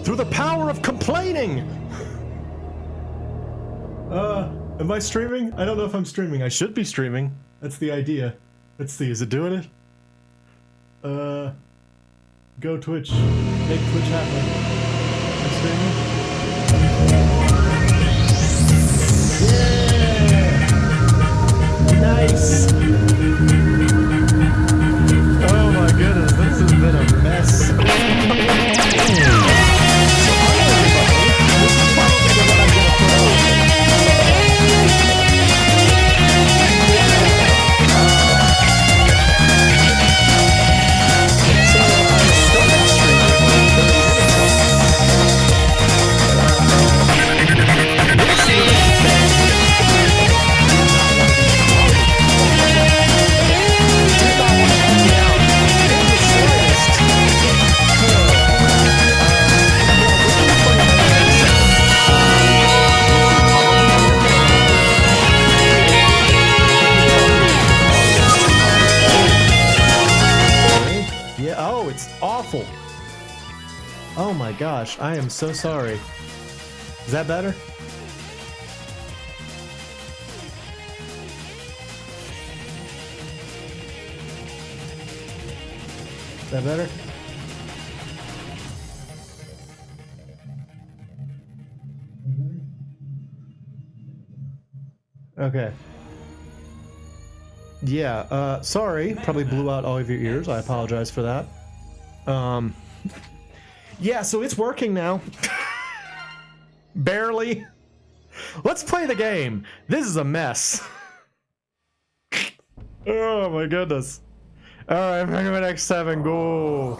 Through the power of complaining! Am I streaming? I don't know if I'm streaming. I should be streaming. That's the idea. Let's see, is it doing it? Go Twitch. Make Twitch happen. I'm streaming. Yeah! Nice! Oh my goodness, this has been a mess. Awful. Oh my gosh, I am so sorry. Is that better? Is that better? Okay. Yeah, sorry. Probably blew out all of your ears. I apologize for that. Yeah, so it's working now. Barely. Let's play the game. This is a mess. Oh my goodness. Alright, Megaman X7, go.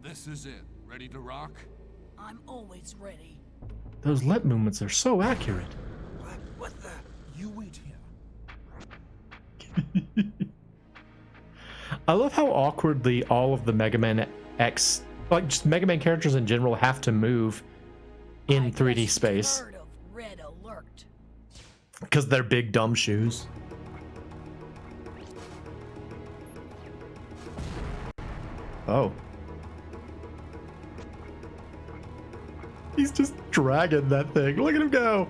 This is it. Ready to rock? I'm always ready. Those lip movements are so accurate. What the? You wait here. I love how awkwardly all of the Mega Man X, like just Mega Man characters in general, have to move in 3D space. Heard of Red Alert. Because they're big dumb shoes. Oh. He's just dragging that thing. Look at him go.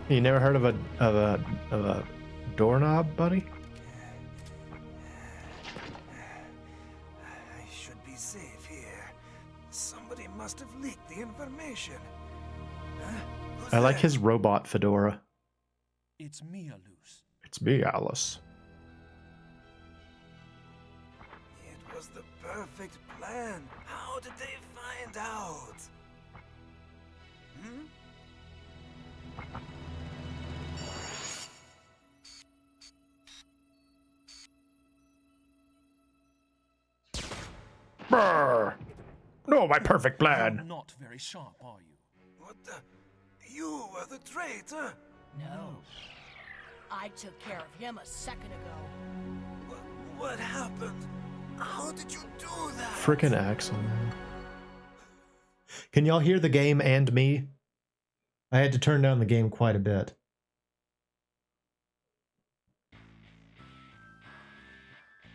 You never heard of a doorknob, buddy? I should be safe here. Somebody must have leaked the information. I like his robot fedora. It's me, Alus. It's me, Alice. It was the perfect plan. How did they find out? Hmm? Brr. No, my perfect plan. You're not very sharp, are you? What the? You were the traitor? No. I took care of him a second ago. What happened? How did you do that? Frickin' Axel, man. Can y'all hear the game and me? I had to turn down the game quite a bit.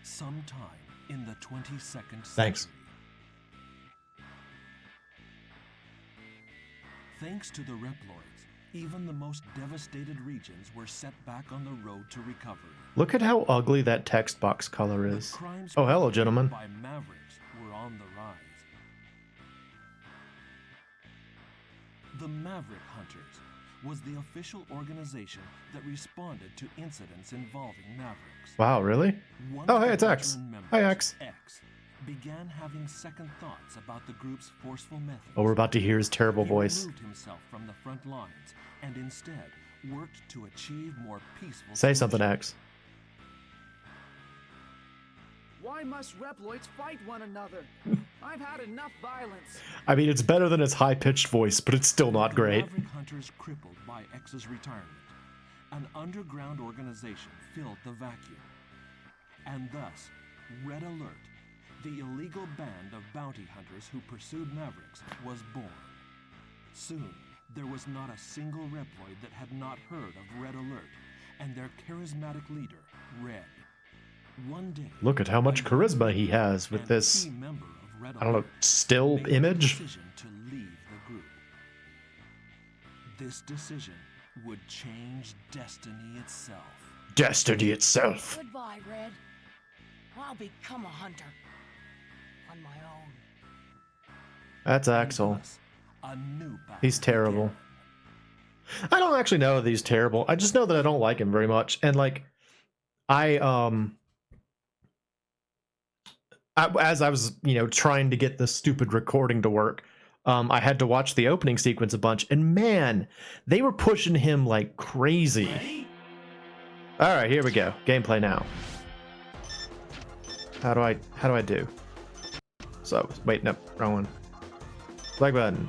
Sometime in the 22nd century. Thanks. Thanks to the Reploids, even the most devastated regions were set back on the road to recovery. Look at how ugly that text box color is. Oh, hello, gentlemen. By Mavericks were on the rise. The Maverick Hunters was the official organization that responded to incidents involving Mavericks. Wow, really? One Oh, of hey, the it's X. veteran members, Hi, X. X began having second thoughts about the group's forceful methods. Oh, we're about to hear his terrible He voice. removed himself from the front lines and instead worked to achieve more peaceful Say something, solutions. X. Why must Reploids fight one another? I've had enough violence. I mean, it's better than his high-pitched voice, but it's still not The great. Maverick Hunters crippled by X's retirement. An underground organization filled the vacuum. And thus, Red Alert, the illegal band of bounty hunters who pursued Mavericks was born. Soon, there was not a single Reploid that had not heard of Red Alert and their charismatic leader, Red. One day, Look at how much charisma he has with this, key member of Red I don't know, Alert still made the image. decision to leave the group. This decision would change destiny itself. Destiny itself. Goodbye, Red. I'll become a hunter. On my own. That's And Axel. thus, a new battle He's terrible. began. I don't actually know that he's terrible. I just know that I don't like him very much. And like, as I was, trying to get the stupid recording to work, I had to watch the opening sequence a bunch, and man, they were pushing him like crazy. All right, here we go. Gameplay now. How do I do? So, wait, no, wrong one. Flag button.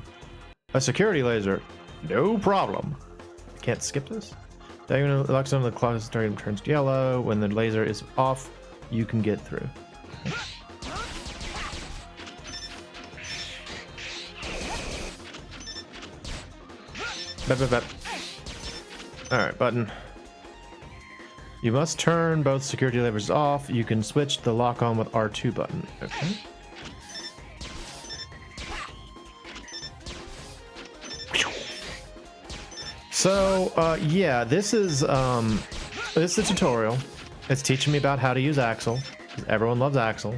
A security laser. No problem. Can't skip this. Diagonal locks on the closet starting turns yellow. When the laser is off, you can get through. Alright, button. You must turn both security levers off. You can switch the lock on with R2 button. Okay. So, yeah, this is a tutorial. It's teaching me about how to use Axel. Everyone loves Axel.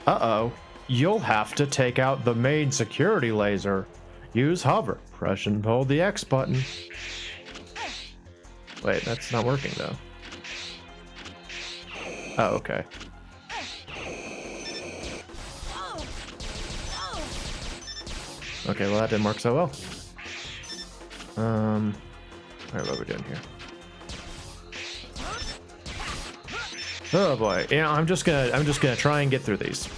Uh-oh. You'll have to take out the main security laser. Use hover. Press and hold the X button. Wait, that's not working, though. Oh, okay. Okay, well, that didn't work so well. Alright, what are we doing here? Oh boy, yeah, I'm just gonna try and get through these.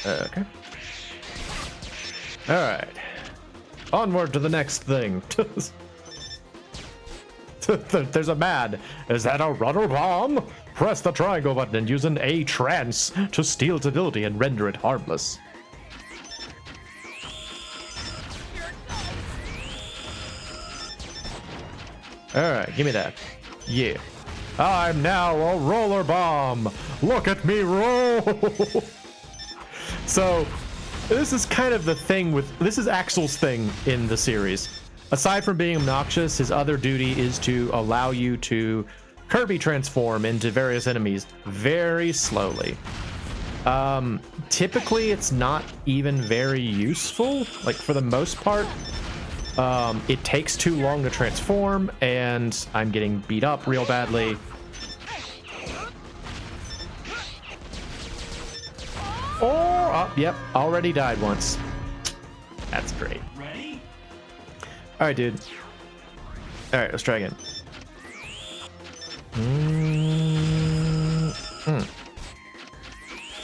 Okay. Alright. Onward to the next thing. There's a man. Is that a rudder bomb? Press the triangle button and use an A trance to steal its ability and render it harmless. Alright, give me that. Yeah. I'm now a roller bomb. Look at me roll. So, this is kind of the thing this is Axel's thing in the series. Aside from being obnoxious, his other duty is to allow you to Kirby transform into various enemies very slowly. Typically, it's not even very useful. Like, for the most part, it takes too long to transform, and I'm getting beat up real badly. Yep, already died once. That's great. Ready? All right, dude. All right, let's try again.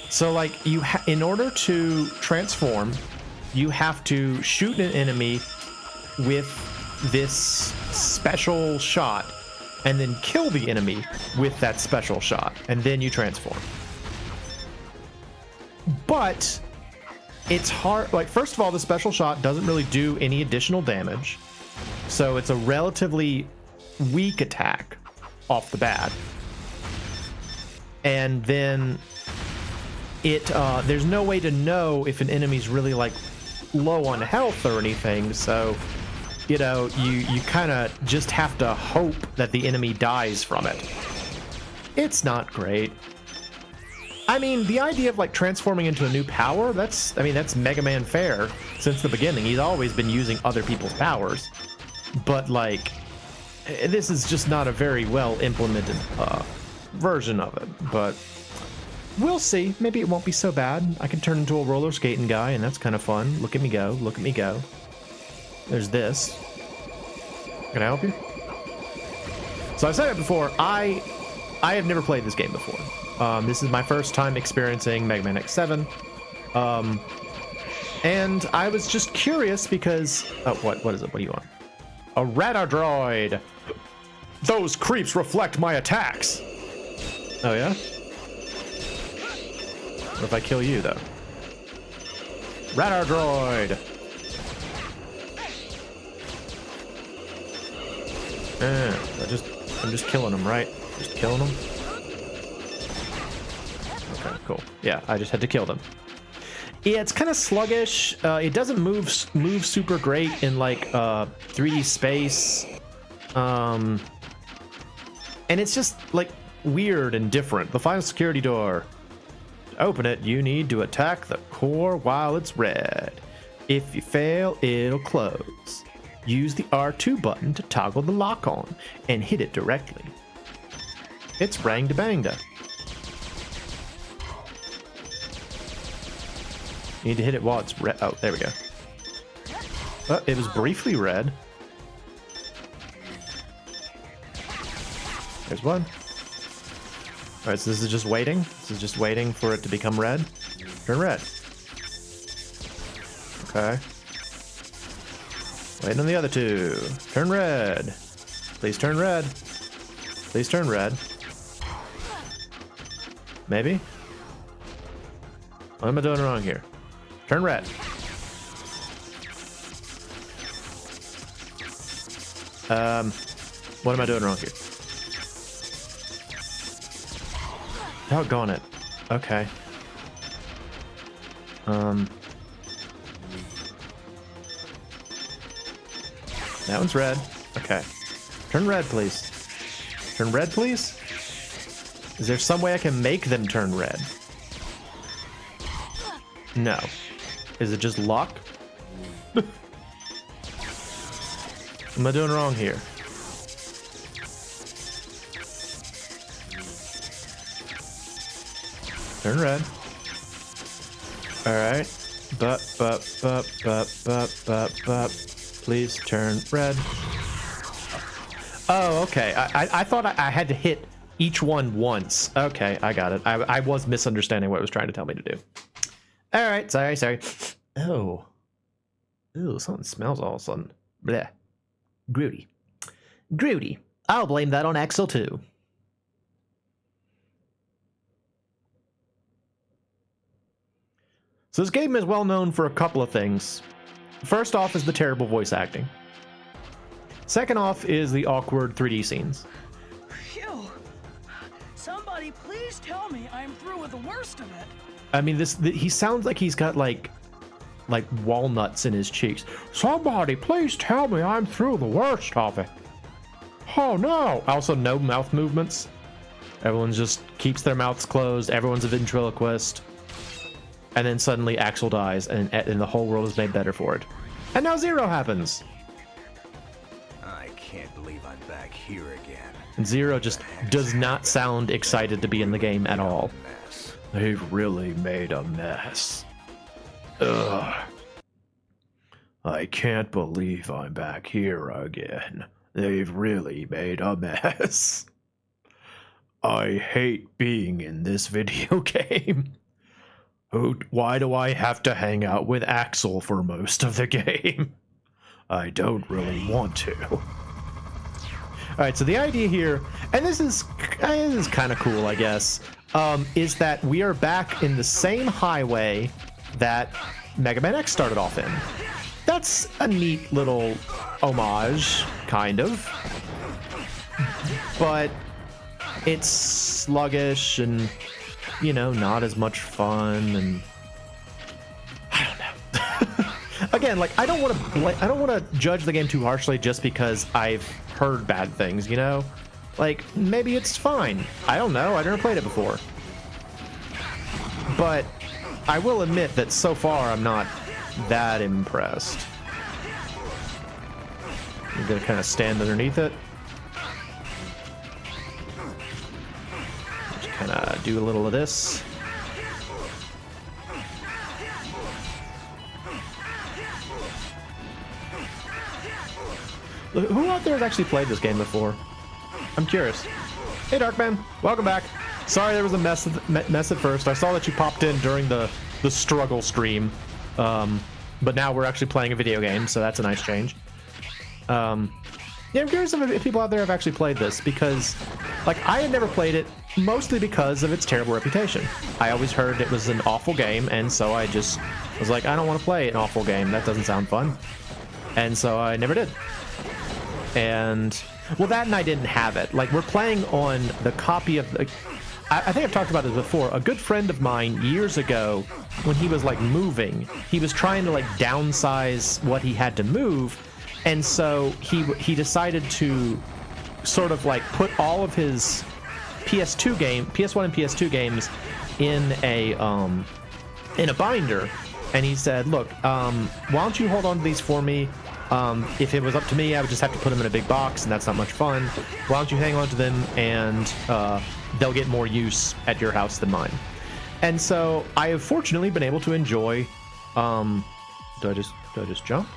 So, like, in order to transform, you have to shoot an enemy with this special shot, and then kill the enemy with that special shot, and then you transform. But it's hard. Like, first of all, the special shot doesn't really do any additional damage, so it's a relatively weak attack off the bat. And then there's no way to know if an enemy's really like low on health or anything, so you kind of just have to hope that the enemy dies from it. It's not great. I mean, the idea of like transforming into a new power, that's Mega Man fare since the beginning. He's always been using other people's powers. But like, this is just not a very well implemented version of it. But we'll see. Maybe it won't be so bad. I can turn into a roller skating guy, and that's kind of fun. Look at me go. Look at me go. There's this. Can I help you? So I've said it before. I have never played this game before. This is my first time experiencing Megaman X7. And I was just curious because... Oh, what is it? What do you want? A radar droid! Those creeps reflect my attacks! Oh, yeah? What if I kill you, though? Radar droid! I'm just killing them, right? Just killing them? Okay, cool. Yeah, I just had to kill them. Yeah, it's kind of sluggish. It doesn't move super great in like 3D space. And it's just like weird and different. The final security door. To open it, you need to attack the core while it's red. If you fail, it'll close. Use the R2 button to toggle the lock on and hit it directly. It's rangda bangda. You need to hit it while it's red. Oh, there we go. Oh, it was briefly red. There's one. Alright, so this is just waiting. This is just waiting for it to become red. Turn red. Okay. Waiting on the other two. Turn red. Please turn red. Please turn red. Maybe? What am I doing wrong here? Turn red. What am I doing wrong here? Doggone it. Okay. That one's red. Okay. Turn red, please. Turn red, please? Is there some way I can make them turn red? No. Is it just luck? What am I doing wrong here? Turn red. Alright. Please turn red. Oh, okay. I thought I had to hit each one once. Okay, I got it. I was misunderstanding what it was trying to tell me to do. Alright, sorry. Oh. Ooh, something smells all of a sudden. Bleh. Grody. I'll blame that on Axel too. So this game is well known for a couple of things. First off is the terrible voice acting. Second off is the awkward 3D scenes. Phew. Somebody please tell me I'm through with the worst of it. I mean, he sounds like he's got like walnuts in his cheeks. Somebody please tell me I'm through the worst of it. Oh no. Also no mouth movements. Everyone just keeps their mouths closed. Everyone's a ventriloquist. And then suddenly Axel dies, and the whole world is made better for it. And now Zero happens. I can't believe I'm back here again. And Zero just does not sound excited to be in the game at all. They've really made a mess. Ugh. I can't believe I'm back here again. They've really made a mess. I hate being in this video game. Why do I have to hang out with Axel for most of the game? I don't really want to. Alright, so the idea here, and this is kind of cool, I guess, is that we are back in the same highway that Megaman X started off in. That's a neat little homage, kind of. But it's sluggish and, you know, not as much fun, and I don't know. Again, like I don't want to judge the game too harshly just because I've heard bad things, you know? Like maybe it's fine. I don't know. I've never played it before. But I will admit that so far I'm not that impressed. I'm gonna kind of stand underneath it. Kind of do a little of this. Who out there has actually played this game before? I'm curious. Hey Darkman, welcome back. Sorry there was a mess at first. I saw that you popped in during the struggle stream. But now we're actually playing a video game, so that's a nice change. Yeah, I'm curious if people out there have actually played this, because, like, I had never played it, mostly because of its terrible reputation. I always heard it was an awful game, and so I just was like, I don't want to play an awful game. That doesn't sound fun. And so I never did. And, well, that and I didn't have it. Like, we're playing on the copy of the... I think I've talked about this before. A good friend of mine years ago, when he was, like, moving, he was trying to, like, downsize what he had to move. And so he decided to sort of like put all of his PS1 and PS2 games in a binder, and he said, "Look, why don't you hold on to these for me? If it was up to me, I would just have to put them in a big box, and that's not much fun. Why don't you hang on to them, and they'll get more use at your house than mine?" And so I have fortunately been able to enjoy. Do I just jump?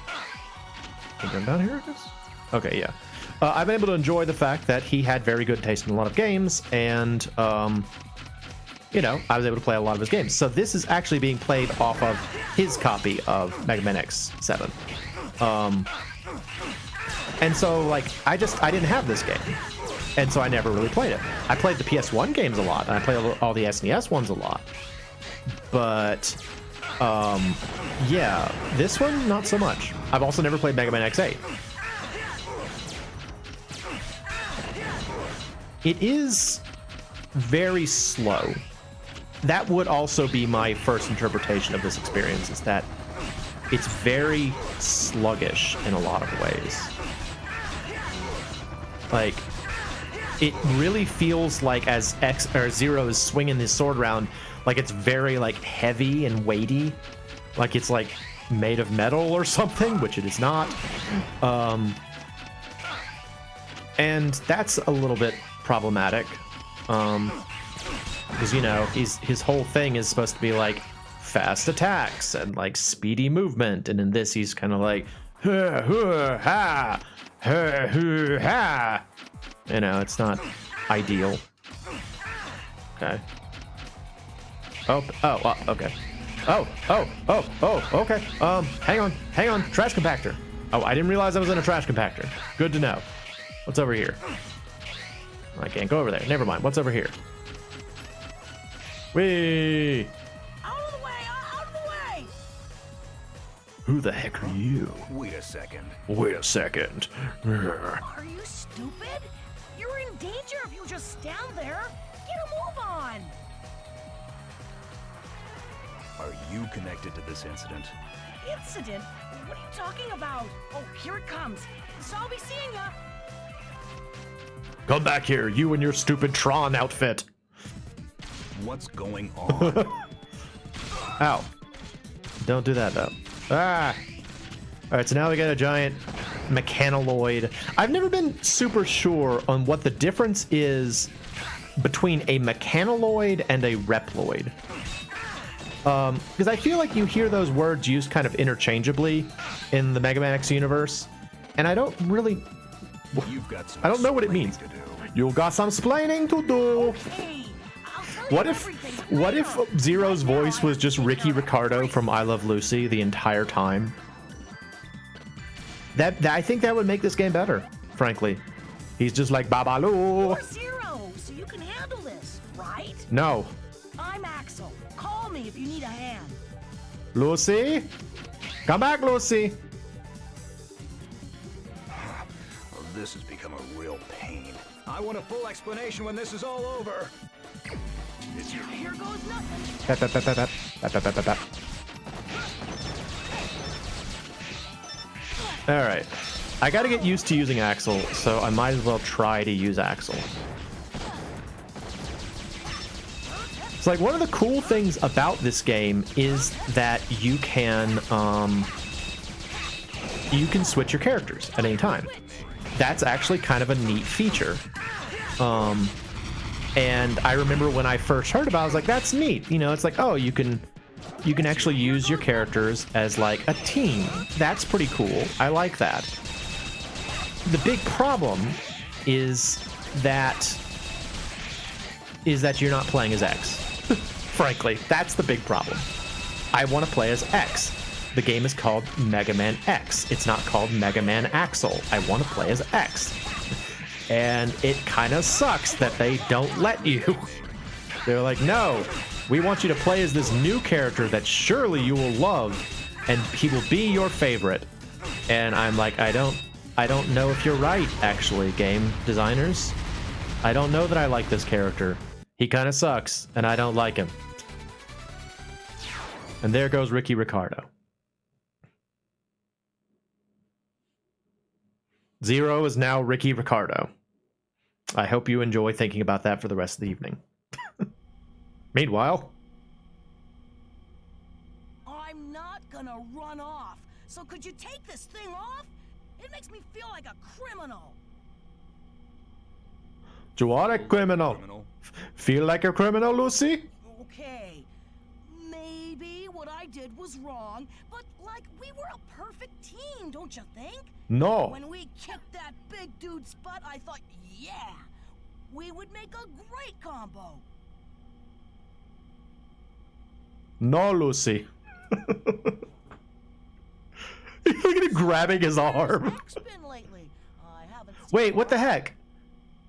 Jump down here, I guess? Okay, yeah. I've been able to enjoy the fact that he had very good taste in a lot of games, and, you know, I was able to play a lot of his games. So this is actually being played off of his copy of Megaman X7. And so, like, I didn't have this game, and so I never really played it. I played the PS1 games a lot, and I played all the SNES ones a lot. But... yeah, this one, not so much. I've also never played Mega Man X8. It is very slow. That would also be my first interpretation of this experience, is that it's very sluggish in a lot of ways. Like, it really feels like as Zero is swinging his sword around, like it's very like heavy and weighty, like it's like made of metal or something, which it is not. And that's a little bit problematic, because, you know, his whole thing is supposed to be like fast attacks and like speedy movement, and in this he's kind of like ha. You know, it's not ideal. Okay. Okay. Okay. Hang on. Trash compactor. Oh, I didn't realize I was in a trash compactor. Good to know. What's over here? I can't go over there. Never mind. What's over here? Whee! Out of the way! Out of the way! Who the heck are you? Wait a second. Wait a second. Are you stupid? You're in danger if you just stand there. Get a move on! Are you connected to this incident? Incident? What are you talking about? Oh, here it comes. So I'll be seeing ya. Come back here, you and your stupid Tron outfit. What's going on? Ow. Don't do that, though. Ah! Alright, so now we got a giant mechanaloid. I've never been super sure on what the difference is between a mechanaloid and a reploid. Because I feel like you hear those words used kind of interchangeably in the Mega Man X universe, and I don't really... I don't know what it means. You've got some splaining to do. Hey, I'll tell you What if Zero's voice was just Ricky Ricardo from I Love Lucy the entire time? That I think that would make this game better, frankly. He's just like Babaloo. You're Zero, so you can handle this, right? No. I'm Axel. Call me if you need a hand. Lucy? Come back, Lucy. This has become a real pain. I want a full explanation when this is all over. Here goes nothing. All right. I got to get used to using Axel, so I might as well try to use Axel. It's like one of the cool things about this game is that you can switch your characters at any time. That's actually kind of a neat feature. And I remember when I first heard about it, I was like, that's neat. You know, it's like, oh, you can actually use your characters as like a team. That's pretty cool. I like that. The big problem is that you're not playing as X. Frankly, that's the big problem. I want to play as X. the game is called Mega Man X. It's not called Mega Man Axel. I want to play as X. And it kind of sucks that they don't let you. They're like, no, we want you to play as this new character that surely you will love, and he will be your favorite. And I'm like, I don't know if you're right, actually, game designers. I don't know that I like this character. He kind of sucks, and I don't like him. And there goes Ricky Ricardo. Zero is now Ricky Ricardo. I hope you enjoy thinking about that for the rest of the evening. Meanwhile, I'm not gonna run off. So could you take this thing off? It makes me feel like a criminal. you are a criminal. Feel like a criminal, Lucy? Okay, maybe what I did was wrong, but like we were a perfect team, don't you think? No. When we kicked that big dude's butt, I thought, yeah, we would make a great combo. No, Lucy. Look at him grabbing his arm. What's been lately? I haven't seen Wait, what the heck?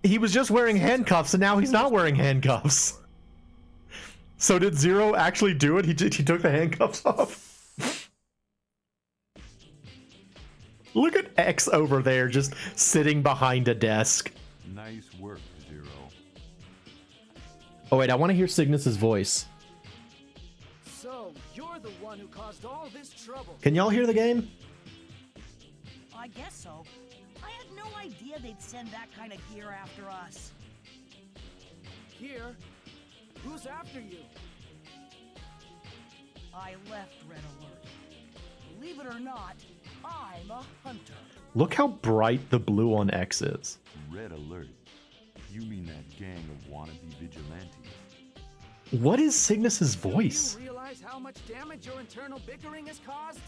He was just wearing handcuffs, and now he's not wearing handcuffs. So did Zero actually do it? He took the handcuffs off? Look at X over there, just sitting behind a desk. Nice work, Zero. Oh wait, I want to hear Cygnus's voice. So, you're the one who caused all this trouble. Can y'all hear the game? I guess so. I had no idea they'd send that kind of gear after us. Here? Who's after you? I left Red Alert. Believe it or not, I'm a hunter. Look how bright the blue on X is. Red Alert. You mean that gang of wannabe vigilantes? What is Cygnus's voice? Do you realize how much damage your internal bickering has caused?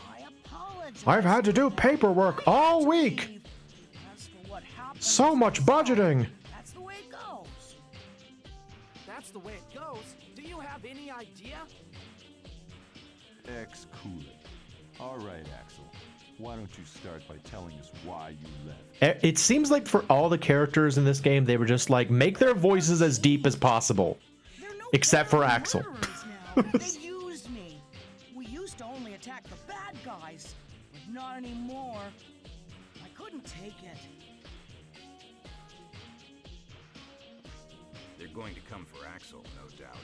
I apologize. I've had to do paperwork all week. As for what happened, So much budgeting. that's the way it goes. That's the way it goes. Do you have any idea? X cool it. All right, Axel. Why don't you start by telling us why you left? It seems like for all the characters in this game, they were just like, make their voices as deep as possible. They're no Except for better Axel. murderers now. They used me. We used to only attack the bad guys, but not anymore. I couldn't take it. They're going to come for Axel, no doubt.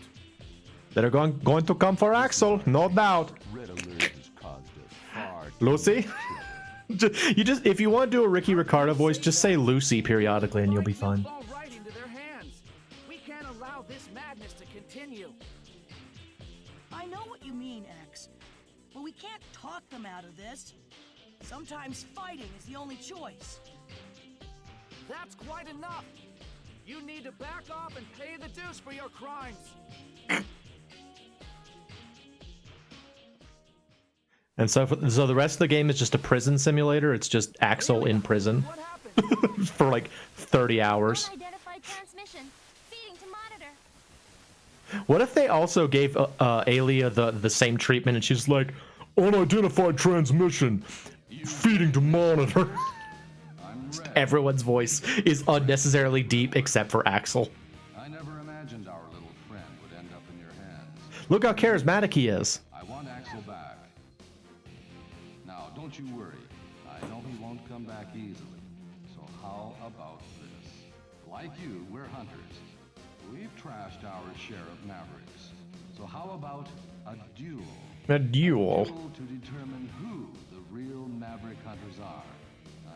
They're going to come for Axel, no doubt. Red Alert has caused us far too Lucy? much trouble. If you want to do a Ricky Ricardo voice, just say Lucy periodically and you'll be fine. Fall right into their hands. We can't allow this madness to continue. I know what you mean, X. But we can't talk them out of this. Sometimes fighting is the only choice. That's quite enough. You need to back off and pay the dues for your crimes. And so the rest of the game is just a prison simulator. It's just Axel in prison What happened? for like 30 hours. Unidentified transmission. Feeding to monitor. What if they also gave Alia the same treatment and she's like, unidentified transmission, feeding to monitor. Everyone's voice is unnecessarily deep except for Axel. I never imagined our little friend would end up in your hands. Look how charismatic he is. I want Axel back. Now, don't you worry. I know he won't come back easily. So how about this? Like you, we're hunters. We've trashed our share of Mavericks. So how about a duel? A duel. To determine who the real Maverick hunters are.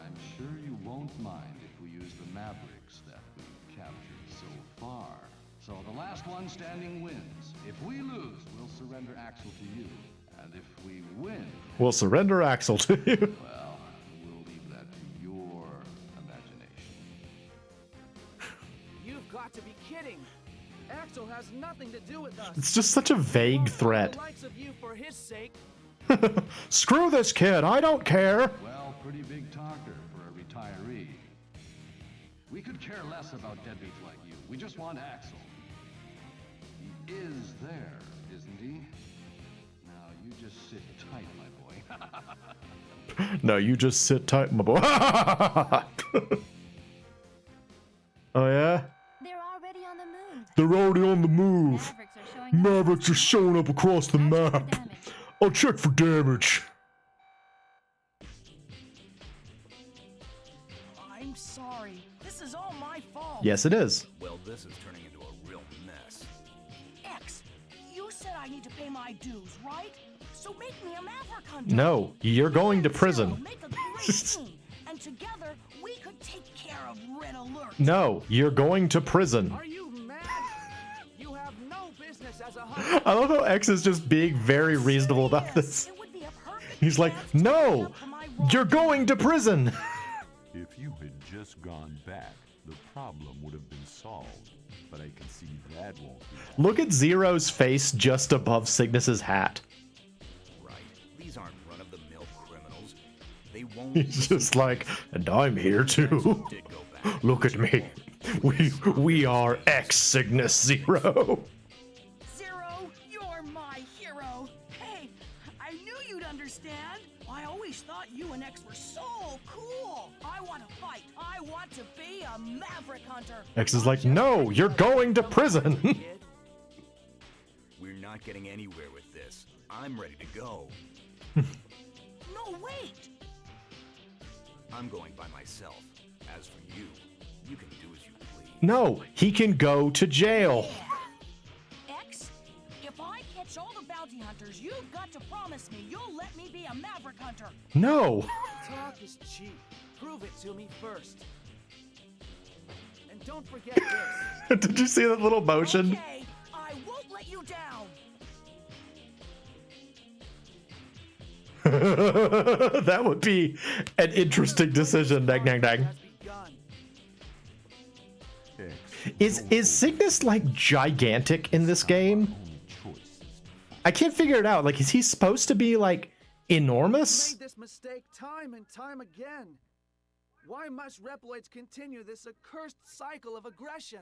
I'm sure you won't mind if we use the Mavericks that we've captured so far. So the last one standing wins. If we lose, we'll surrender Axel to you. And if we win, We'll surrender Axel to you. well, we'll leave that to your imagination. You've got to be kidding. Axel has nothing to do with us. It's just such a vague Won't threat. The likes of you for his sake. Screw this kid, I don't care. Well, pretty big talker for a retiree. We could care less about deadbeats like you. We just want Axel. He is there, isn't he? you just sit tight, my boy. No, you just sit tight, my boy. Oh yeah? They're already on the move. They're already on the move. Mavericks are showing up. Across the Check for map. damage. I'll check for damage. I'm sorry. This is all my fault. Yes, it is. Well, this is turning into a real mess. X, you said I need to pay my dues, right? So make me a Maverick Hunter. No, you're going to Zero, prison. make a great team, and together we could take care of Red Alert. No, you're going to prison. Are you mad? You have no business as a hunter. I love how X is just being very reasonable about this. It would be a perfect He's like, chance to no, make up for my wrong. you're going to prison. If you had just gone back, the problem would have been solved. But I can see that won't be. Look at Zero's face just above Cygnus's hat. Right. These aren't run-of-the-mill criminals. They won't. He's just like, and I'm here too. Did go back. Look at me. We are X Cygnus Zero. Zero, you're my hero. Hey, I knew you'd understand. I always thought you and X were so cool. I want to fight. I want to be a Maverick Hunter. X is like, no, you're going to prison. We're not getting anywhere with this. I'm ready to go. No, wait. I'm going by myself. As for you, you can do as you please. No, he can go to jail. X, if I catch all the bounty hunters, you've got to promise me you'll let me be a Maverick Hunter. No. Talk is cheap. Prove it to me first. And don't forget this. Did you see that little motion? Okay, I won't let you down. That would be an interesting decision. Dang, dang, dang. Has begun. Is Cygnus like gigantic in this game? I can't figure it out. Like, is he supposed to be like enormous? Made this mistake time and time again. Why must Reploids continue this accursed cycle of aggression?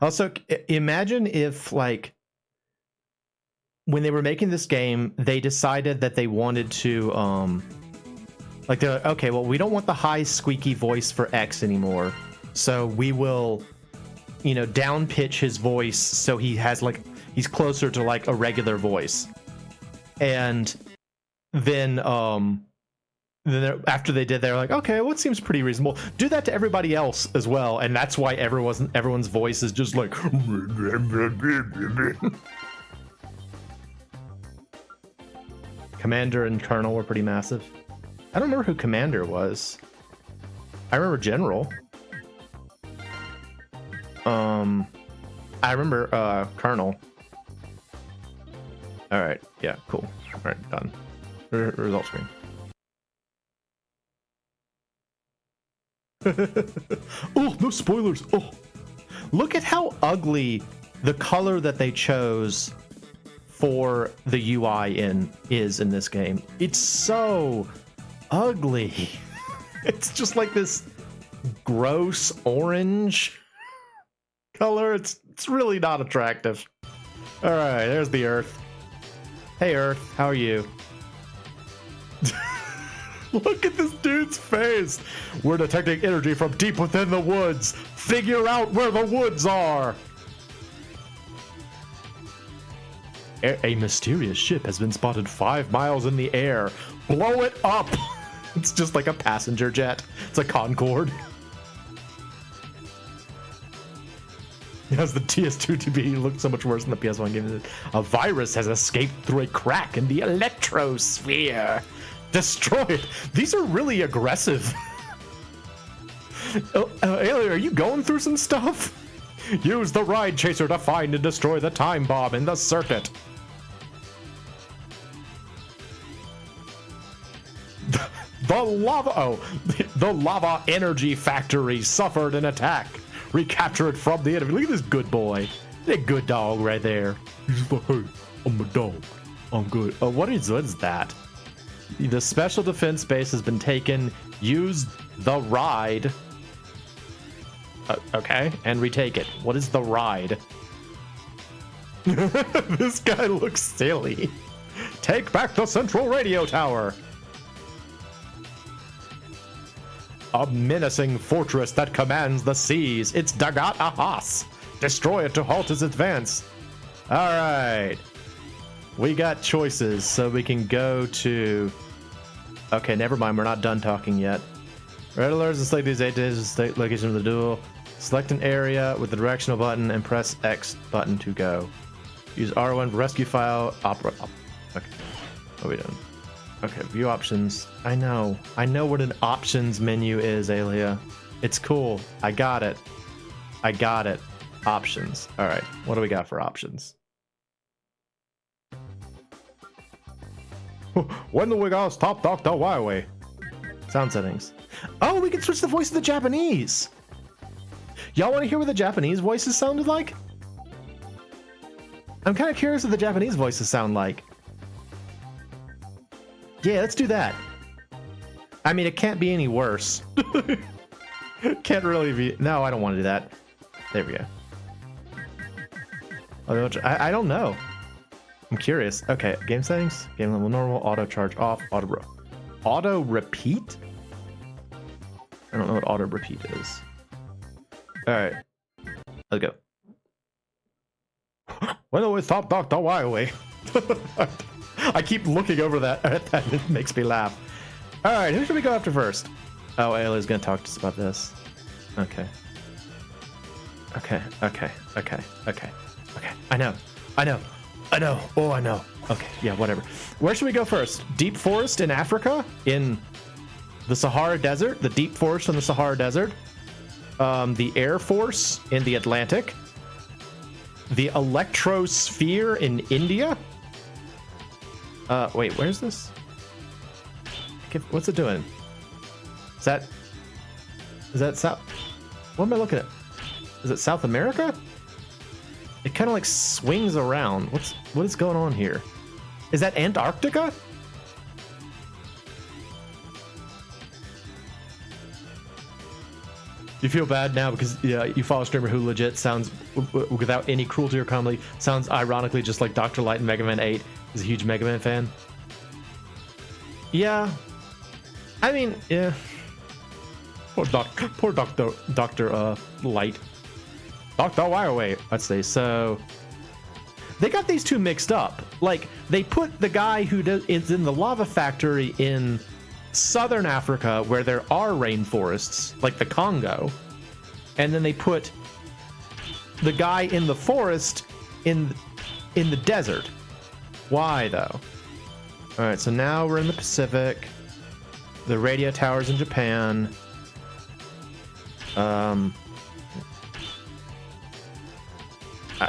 Also, imagine if like when they were making this game, they decided that they wanted to like they're like, okay, well, we don't want the high squeaky voice for X anymore, so we will, you know, down pitch his voice so he has like he's closer to like a regular voice. And then after they did, they're like, okay, well, it seems pretty reasonable. Do that to everybody else as well, and that's why everyone's voice is just like. Commander and Colonel were pretty massive. I don't remember who Commander was. I remember General. I remember Colonel. All right, yeah, cool. All right, done. Result screen. Oh, no spoilers. Oh, look at how ugly the color that they chose for the UI is in this game. It's so ugly. It's just like this gross orange color. It's really not attractive. All right, there's the Earth. Hey Earth, how are you? Look at this dude's face. We're detecting energy from deep within the woods. Figure out where the woods are. A mysterious ship has been spotted 5 miles in the air. Blow it up. It's just like a passenger jet. It's a Concorde. As the TS2TB looked so much worse than the PS1 game. A virus has escaped through a crack in the electrosphere. Destroy it. These are really aggressive. Alien, are you going through some stuff? Use the ride chaser to find and destroy the time bomb in the circuit. The lava energy factory suffered an attack. Recapture it from the enemy. Look at this good boy. That good dog right there. He's like, hey, I'm a dog. I'm good. What is that? The special defense base has been taken. Use the ride. Okay, and retake it. What is the ride? This guy looks silly. Take back the central radio tower. A menacing fortress that commands the seas. It's Dagat Ahas. Destroy it to halt its advance. All right. We got choices, so we can go to... Okay, never mind. We're not done talking yet. Red alerts and select these 8 days to state location of the duel. Select an area with the directional button and press X button to go. Use R1 for rescue file. Okay. What are we doing? Okay, view options. I know what an options menu is, Alia. It's cool. I got it. Options. All right, what do we got for options? When do we go stop Dr. Huawei? Sound settings. Oh, we can switch the voice to the Japanese. Y'all want to hear what the Japanese voices sounded like? I'm kind of curious what the Japanese voices sound like. Yeah, let's do that. I mean, it can't be any worse. Can't really be. No, I don't want to do that. There we go. I don't know. I'm curious. Okay, game settings. Game level normal. Auto charge off. Auto repeat? I don't know what auto repeat is. Alright. Let's go. When do we stop Dr. Huawei? I keep looking over that. It makes me laugh. Alright, who should we go after first? Oh, Ayla's gonna talk to us about this. Okay. Okay. I know. Oh, I know. Okay, yeah, whatever. Where should we go first? Deep forest in Africa? In the Sahara Desert? The deep forest in the Sahara Desert? The Air Force in the Atlantic? The Electrosphere in India? Wait, where's this? What's it doing? Is that South? What am I looking at? Is it South America? It kind of like swings around. What is going on here? Is that Antarctica? You feel bad now because you follow a streamer who legit sounds, without any cruelty or comedy, sounds ironically just like Dr. Light in Mega Man 8. Is a huge Mega Man fan. Yeah. I mean, yeah. Poor Dr. Light. Dr. Huawei, let's say. So they got these two mixed up. Like, they put the guy who is in the lava factory in southern Africa where there are rainforests, like the Congo, and then they put the guy in the forest in the desert. Why though? All right, so now we're in the Pacific. The radio towers in Japan.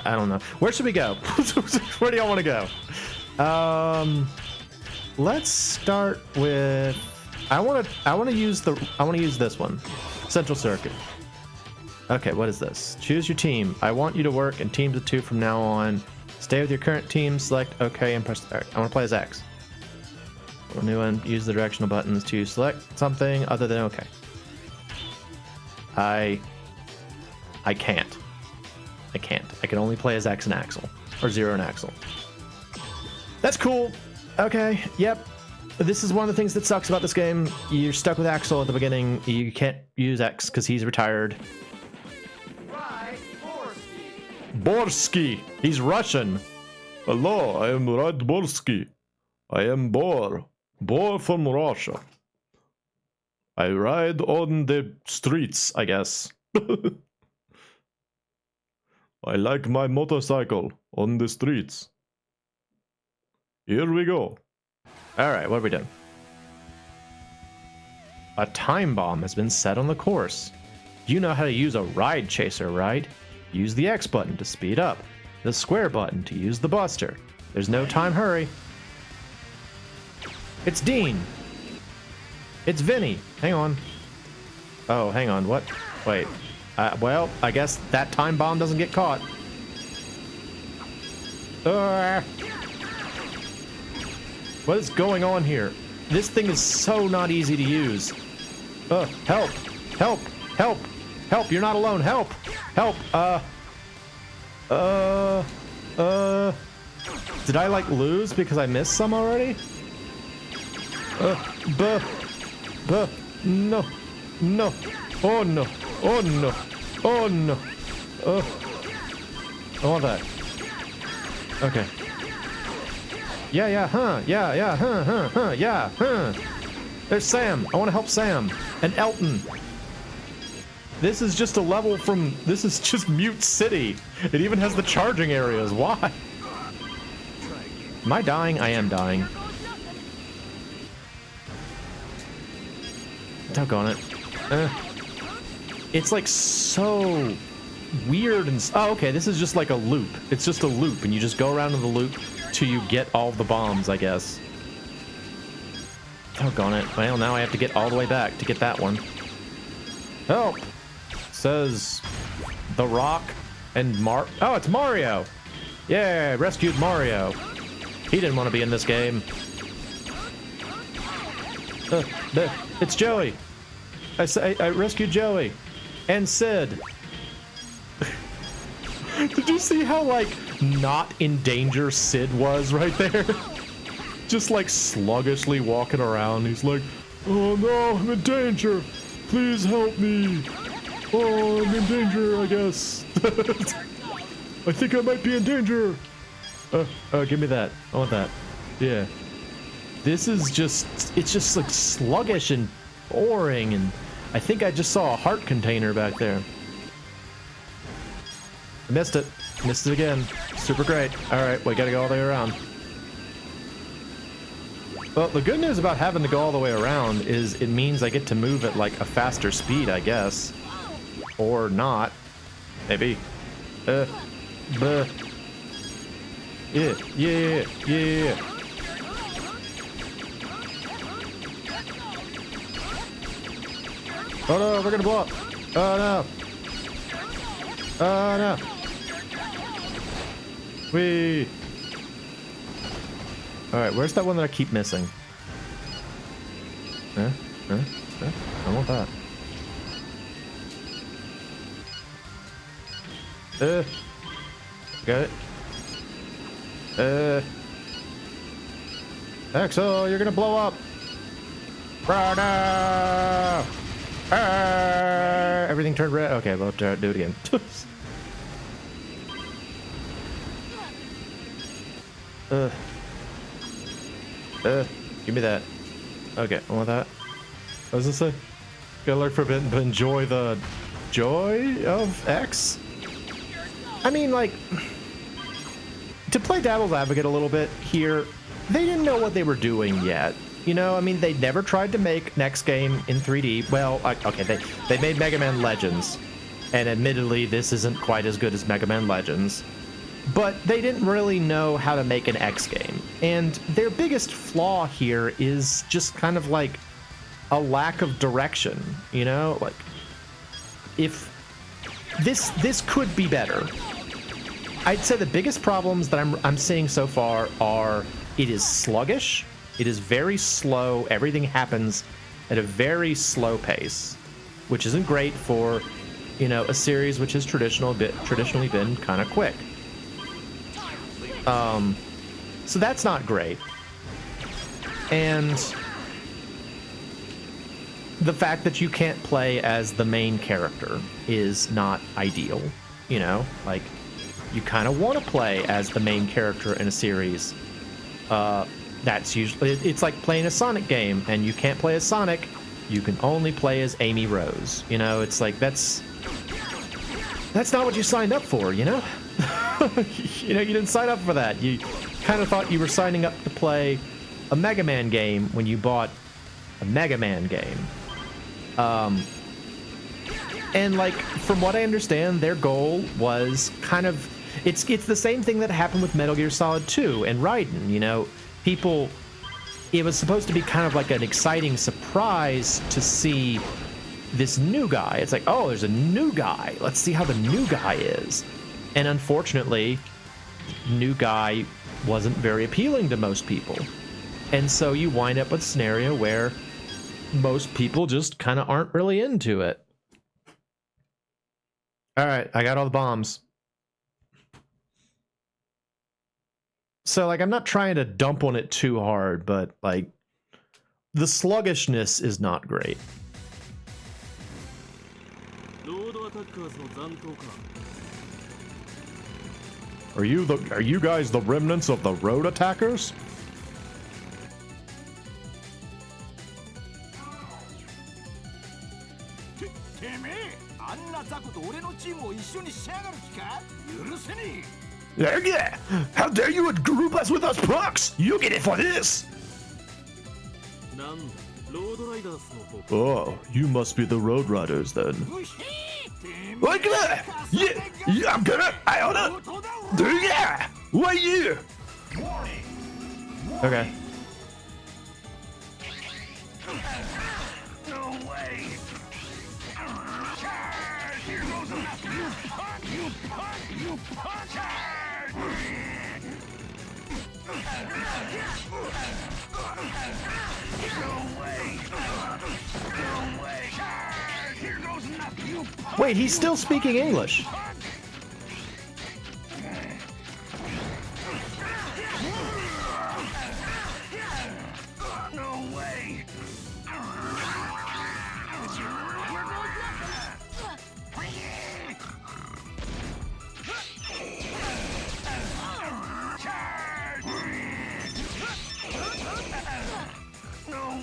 I don't know. Where should we go? Where do y'all want to go? Let's start with. I want to use this one. Central Circuit. Okay, what is this? Choose your team. I want you to work in teams of 2 from now on. Stay with your current team. Select OK and press. I want to play as X. A new one. Use the directional buttons to select something other than OK. I can't. I can only play as X and Axel. Or 0 and Axel. That's cool. Okay, yep. This is one of the things that sucks about this game. You're stuck with Axel at the beginning. You can't use X because he's retired. Right, Borsky. He's Russian. Hello, I am Rad Borsky. I am Bor from Russia. I ride on the streets, I guess. I like my motorcycle on the streets. Here we go. Alright, what are we doing? A time bomb has been set on the course. You know how to use a ride chaser, right? Use the X button to speed up. The square button to use the buster. There's no time hurry. It's Dean. It's Vinny. Hang on. Oh, hang on. What? Wait. Well, I guess that time bomb doesn't get caught. What is going on here? This thing is so not easy to use. Help! Help! Help! Help! You're not alone. Help! Help! Did I like lose because I missed some already? No, no, oh no, oh no, oh no, I want that. Okay. Yeah, yeah. There's Sam. I want to help Sam and Elton. This is just a level from. This is just Mute City. It even has the charging areas. Why? Am I dying? I am dying. Doggone it. It's like so weird and. Oh, okay. This is just like a loop. It's just a loop, and you just go around in the loop till you get all the bombs, I guess. Doggone it. Well, now I have to get all the way back to get that one. Help! Says The Rock and Oh, it's Mario! Yeah, rescued Mario. He didn't want to be in this game. It's Joey. I rescued Joey. And Sid. Did you see how, like, not in danger Sid was right there? Just, like, sluggishly walking around. He's like, oh no, I'm in danger. Please help me. Oh, I'm in danger, I guess. I think I might be in danger. Give me that. I want that. Yeah. This is just, it's just like sluggish and boring, and I think I just saw a heart container back there. I missed it. Missed it again. Super great. Alright, we gotta go all the way around. Well, the good news about having to go all the way around is it means I get to move at like a faster speed, I guess. Or not. Maybe. Yeah. Oh no, we're gonna blow up. Oh no. Oh no. Whee. Alright, where's that one that I keep missing? I want that. Got it. Axel, you're gonna blow up. Brother! Everything turned red. Okay, we'll do it again. Give me that. Okay, I want that. What does it say? Gotta learn forbidden, but enjoy the joy of X? I mean, like, to play devil's advocate a little bit here, they didn't know what they were doing yet. You know, I mean, they never tried to make next game in 3D. Well, okay, they made Mega Man Legends, and admittedly, this isn't quite as good as Mega Man Legends. But they didn't really know how to make an X game. And their biggest flaw here is just kind of like a lack of direction, you know? Like, if this could be better. I'd say the biggest problems that I'm seeing so far are it is sluggish, it is very slow, everything happens at a very slow pace, which isn't great for, you know, a series which has traditionally been kind of quick. So that's not great. And the fact that you can't play as the main character is not ideal, you know? Like, you kind of want to play as the main character in a series. That's usually, it's like playing a Sonic game, and you can't play as Sonic, you can only play as Amy Rose. You know, it's like, that's not what you signed up for, you know? You know, you didn't sign up for that. You kind of thought you were signing up to play a Mega Man game when you bought a Mega Man game. And like, from what I understand, their goal was kind of, it's the same thing that happened with Metal Gear Solid 2 and Raiden, you know? People, it was supposed to be kind of like an exciting surprise to see this new guy. It's like, oh, there's a new guy. Let's see how the new guy is. And unfortunately, new guy wasn't very appealing to most people. And so you wind up with a scenario where most people just kind of aren't really into it. All right, I got all the bombs. So, like, I'm not trying to dump on it too hard, but, like, the sluggishness is not great. Are you guys the remnants of the road attackers? てめえ、あんな雑魚と俺のチームを一緒にしやがる気か？許せねえ。 Yeah, how dare you group us with us punks? You get it for this. Oh, you must be the Road Riders then. Like that? Yeah, I'm gonna. I oughta. Yeah, why you? Okay. No way. Here goes enough. You punk, you punk, you punk. No way. No way. Here goes enough. You punk. Wait, he's still speaking English. No way.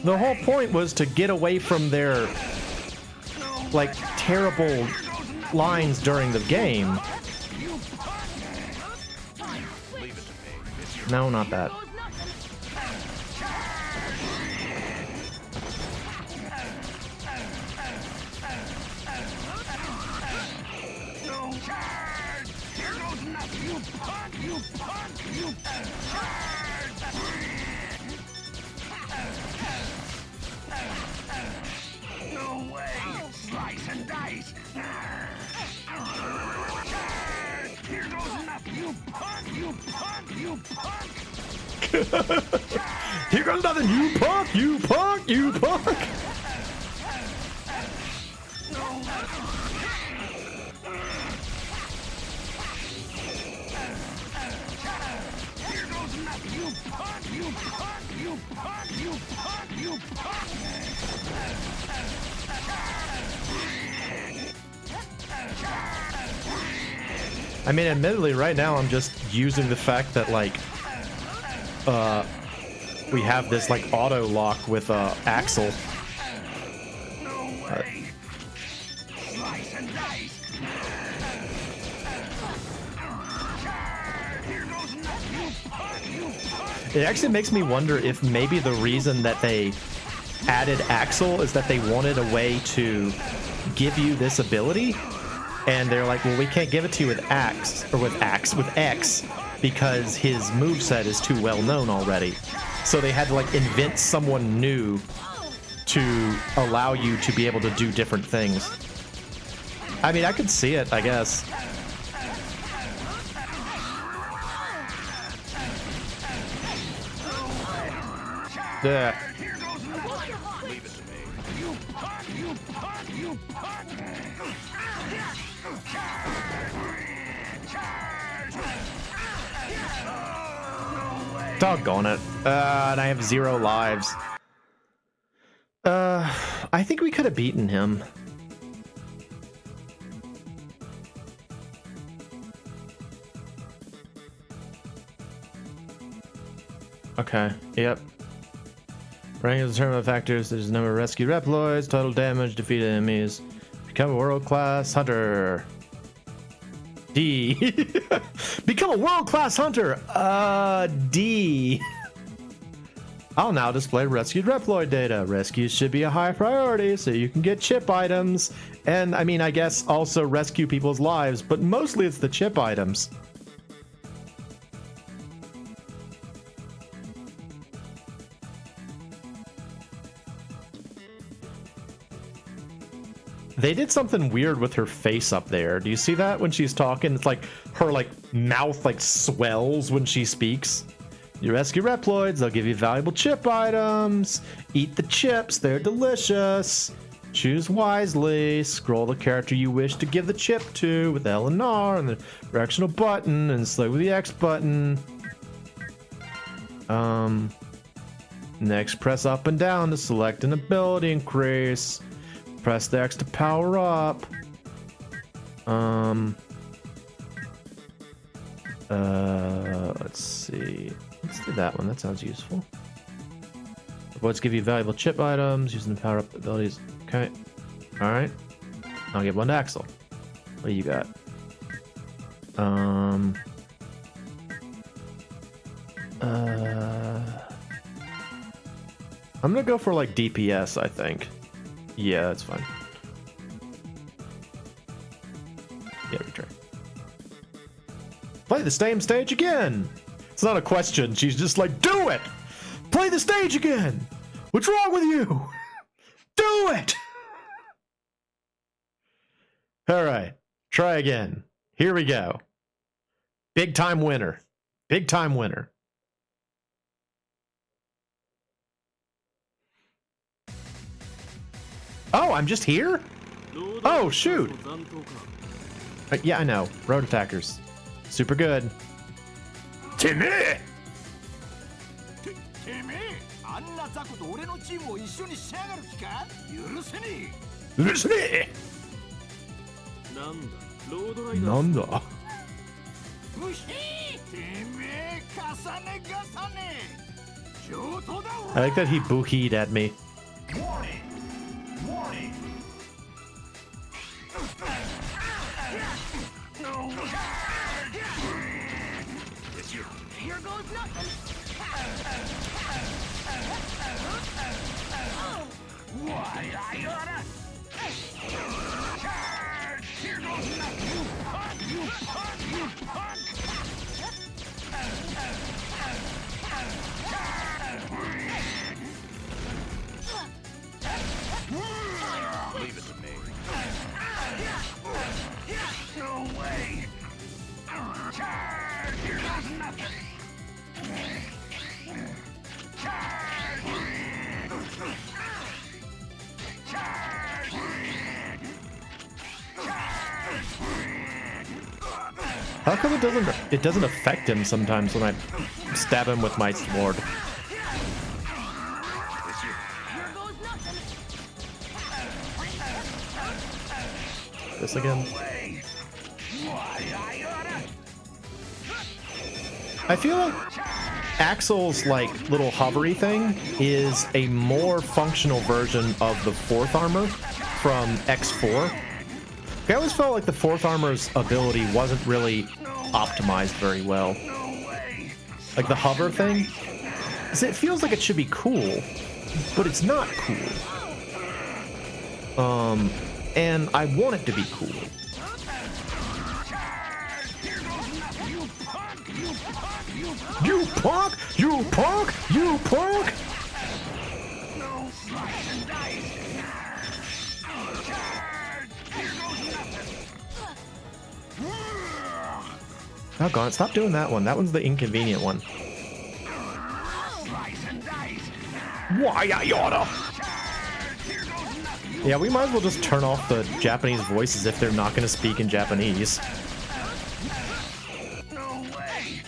The whole point was to get away from their, like, terrible lines during the game. No, not that. No way! Slice and dice! Here goes enough! You punk! You punk! You punk! Here goes nothing, you punk! You punk! You punk! Here goes enough! You punk! You punk! You punk! You punk! You punk! I mean, admittedly, right now I'm just using the fact that, like, we have this, like, auto lock with Axel. It actually makes me wonder if maybe the reason that they added Axel is that they wanted a way to give you this ability, and they're like, well, we can't give it to you with X, because his moveset is too well known already. So they had to, like, invent someone new to allow you to be able to do different things. I mean, I could see it, I guess. Yeah. Doggone it. And I have 0 lives. I think we could have beaten him. Okay, yep. Ranking is determined by factors. There's a number of rescue Reploids, total damage, defeated enemies. Become a world-class hunter. D. Become a world-class hunter. D. I'll now display rescued Reploid data. Rescues should be a high priority so you can get chip items. And, I mean, I guess also rescue people's lives, but mostly it's the chip items. They did something weird with her face up there. Do you see that when she's talking? It's like her, like, mouth, like, swells when she speaks. You rescue Reploids, they'll give you valuable chip items. Eat the chips, they're delicious. Choose wisely. Scroll the character you wish to give the chip to with L and R and the directional button, and select with the X button. Next, press up and down to select an ability increase. Press the X to power up. Let's see. Let's do that one. That sounds useful. Avoids give you valuable chip items using the power up abilities. Okay. All right. I'll give one to Axel. What do you got? I'm gonna go for like DPS, I think. Yeah, that's fine. Yeah, retry. Play the same stage again! It's not a question, she's just like, do it! Play the stage again! What's wrong with you? Do it! Alright, try again. Here we go. Big time winner. Big time winner. Oh, I'm just here? Oh, shoot. Yeah, I know. Road attackers. Super good. Timmy! Listen! Nanda. I like that he boohied at me. Warning! Warning! Here goes nothing. Why, I oughta... Charge! Here goes nothing! You punk! You punk! You punk! Leave it to me. No way! Charge! Here goes nothing! Charge! Charge! How come it doesn't affect him sometimes when I stab him with my sword? This again. I feel like Axel's like little hovery thing is a more functional version of the fourth armor from X4. I always felt like the fourth armor's ability wasn't really optimized very well. Like the hover thing, it feels like it should be cool, but it's not cool. And I want it to be cool. You punk! You punk! You punk! Oh god, stop doing that one. That one's the inconvenient one. Why I oughta? Yeah, we might as well just turn off the Japanese voices if they're not going to speak in Japanese.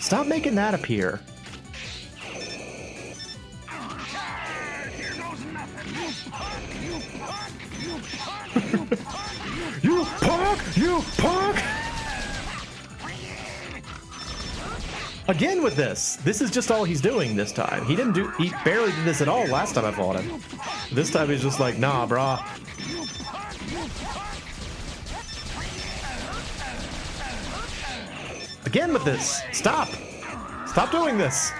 Stop making that appear. You punk! You punk! Again with this. This is just all he's doing this time. He barely did this at all last time I fought him. This time he's just like, nah, brah. Again with this. Stop. Stop doing this.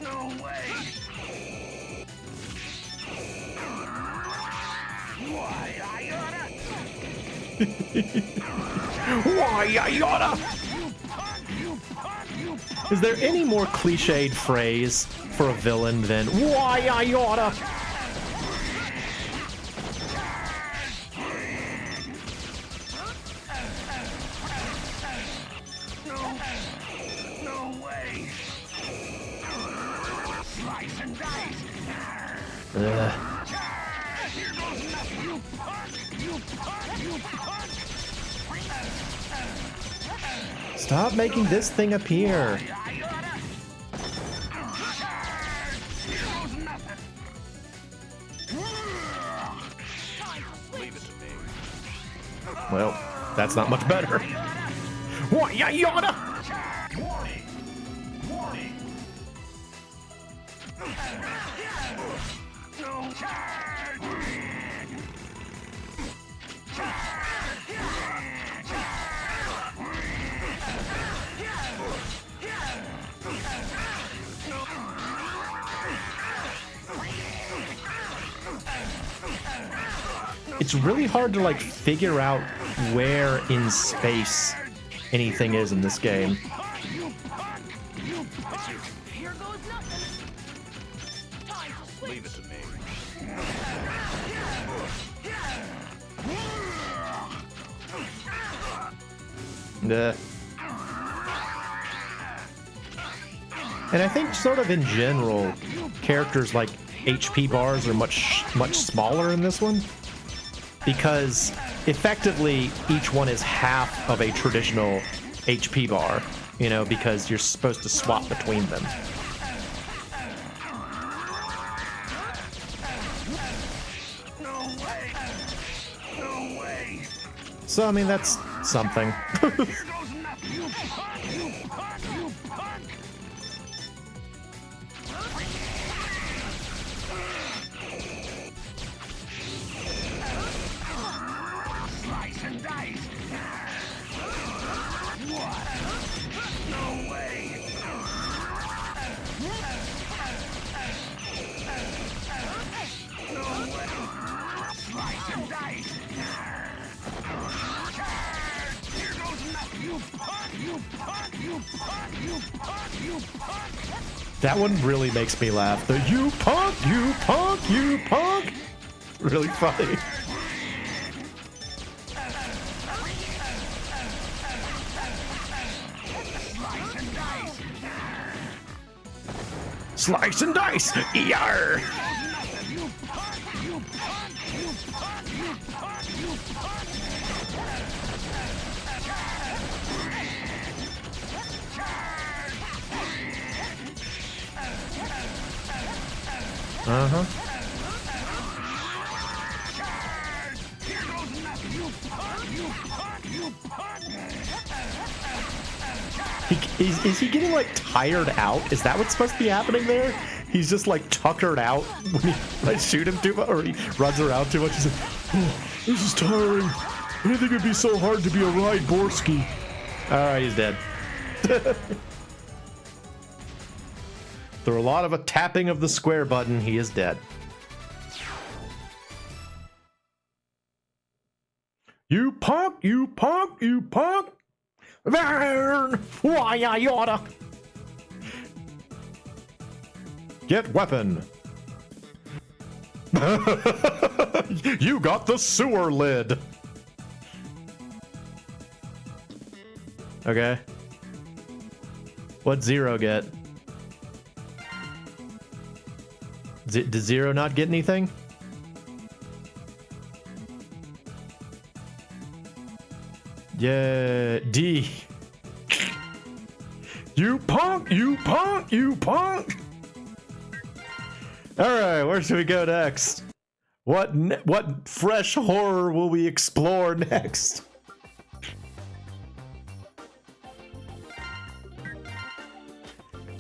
No way! Why I oughta? Why I oughta? Is there any more cliched phrase for a villain than why I oughta? Stop making this thing appear. Well, that's not much better. What, yada? Warning! Warning! It's really hard to like figure out where in space anything is in this game. Here goes nothing. Time to switch. Leave it to me. And I think sort of in general, characters like HP bars are much smaller in this one, because effectively each one is half of a traditional HP bar, you know, because you're supposed to swap between them. So I mean, that's something. That one really makes me laugh. The you punk, you punk, you punk. Really funny. Slice and dice. Yar. Uh-huh. Is he getting like tired out? Is that what's supposed to be happening there? He's just like tuckered out when you like shoot him too much, or he runs around too much. He's like, oh, this is tiring. I didn't think it'd be so hard to be a Ride Borsky. All right, he's dead. Through a lot of a tapping of the square button, he is dead. You punk, you punk, you punk. Why I oughta. Get weapon. You got the sewer lid. Okay. What'd Zero get? Did Zero not get anything? Yeah, D. You punk, you punk, you punk. All right, where should we go next? What fresh horror will we explore next?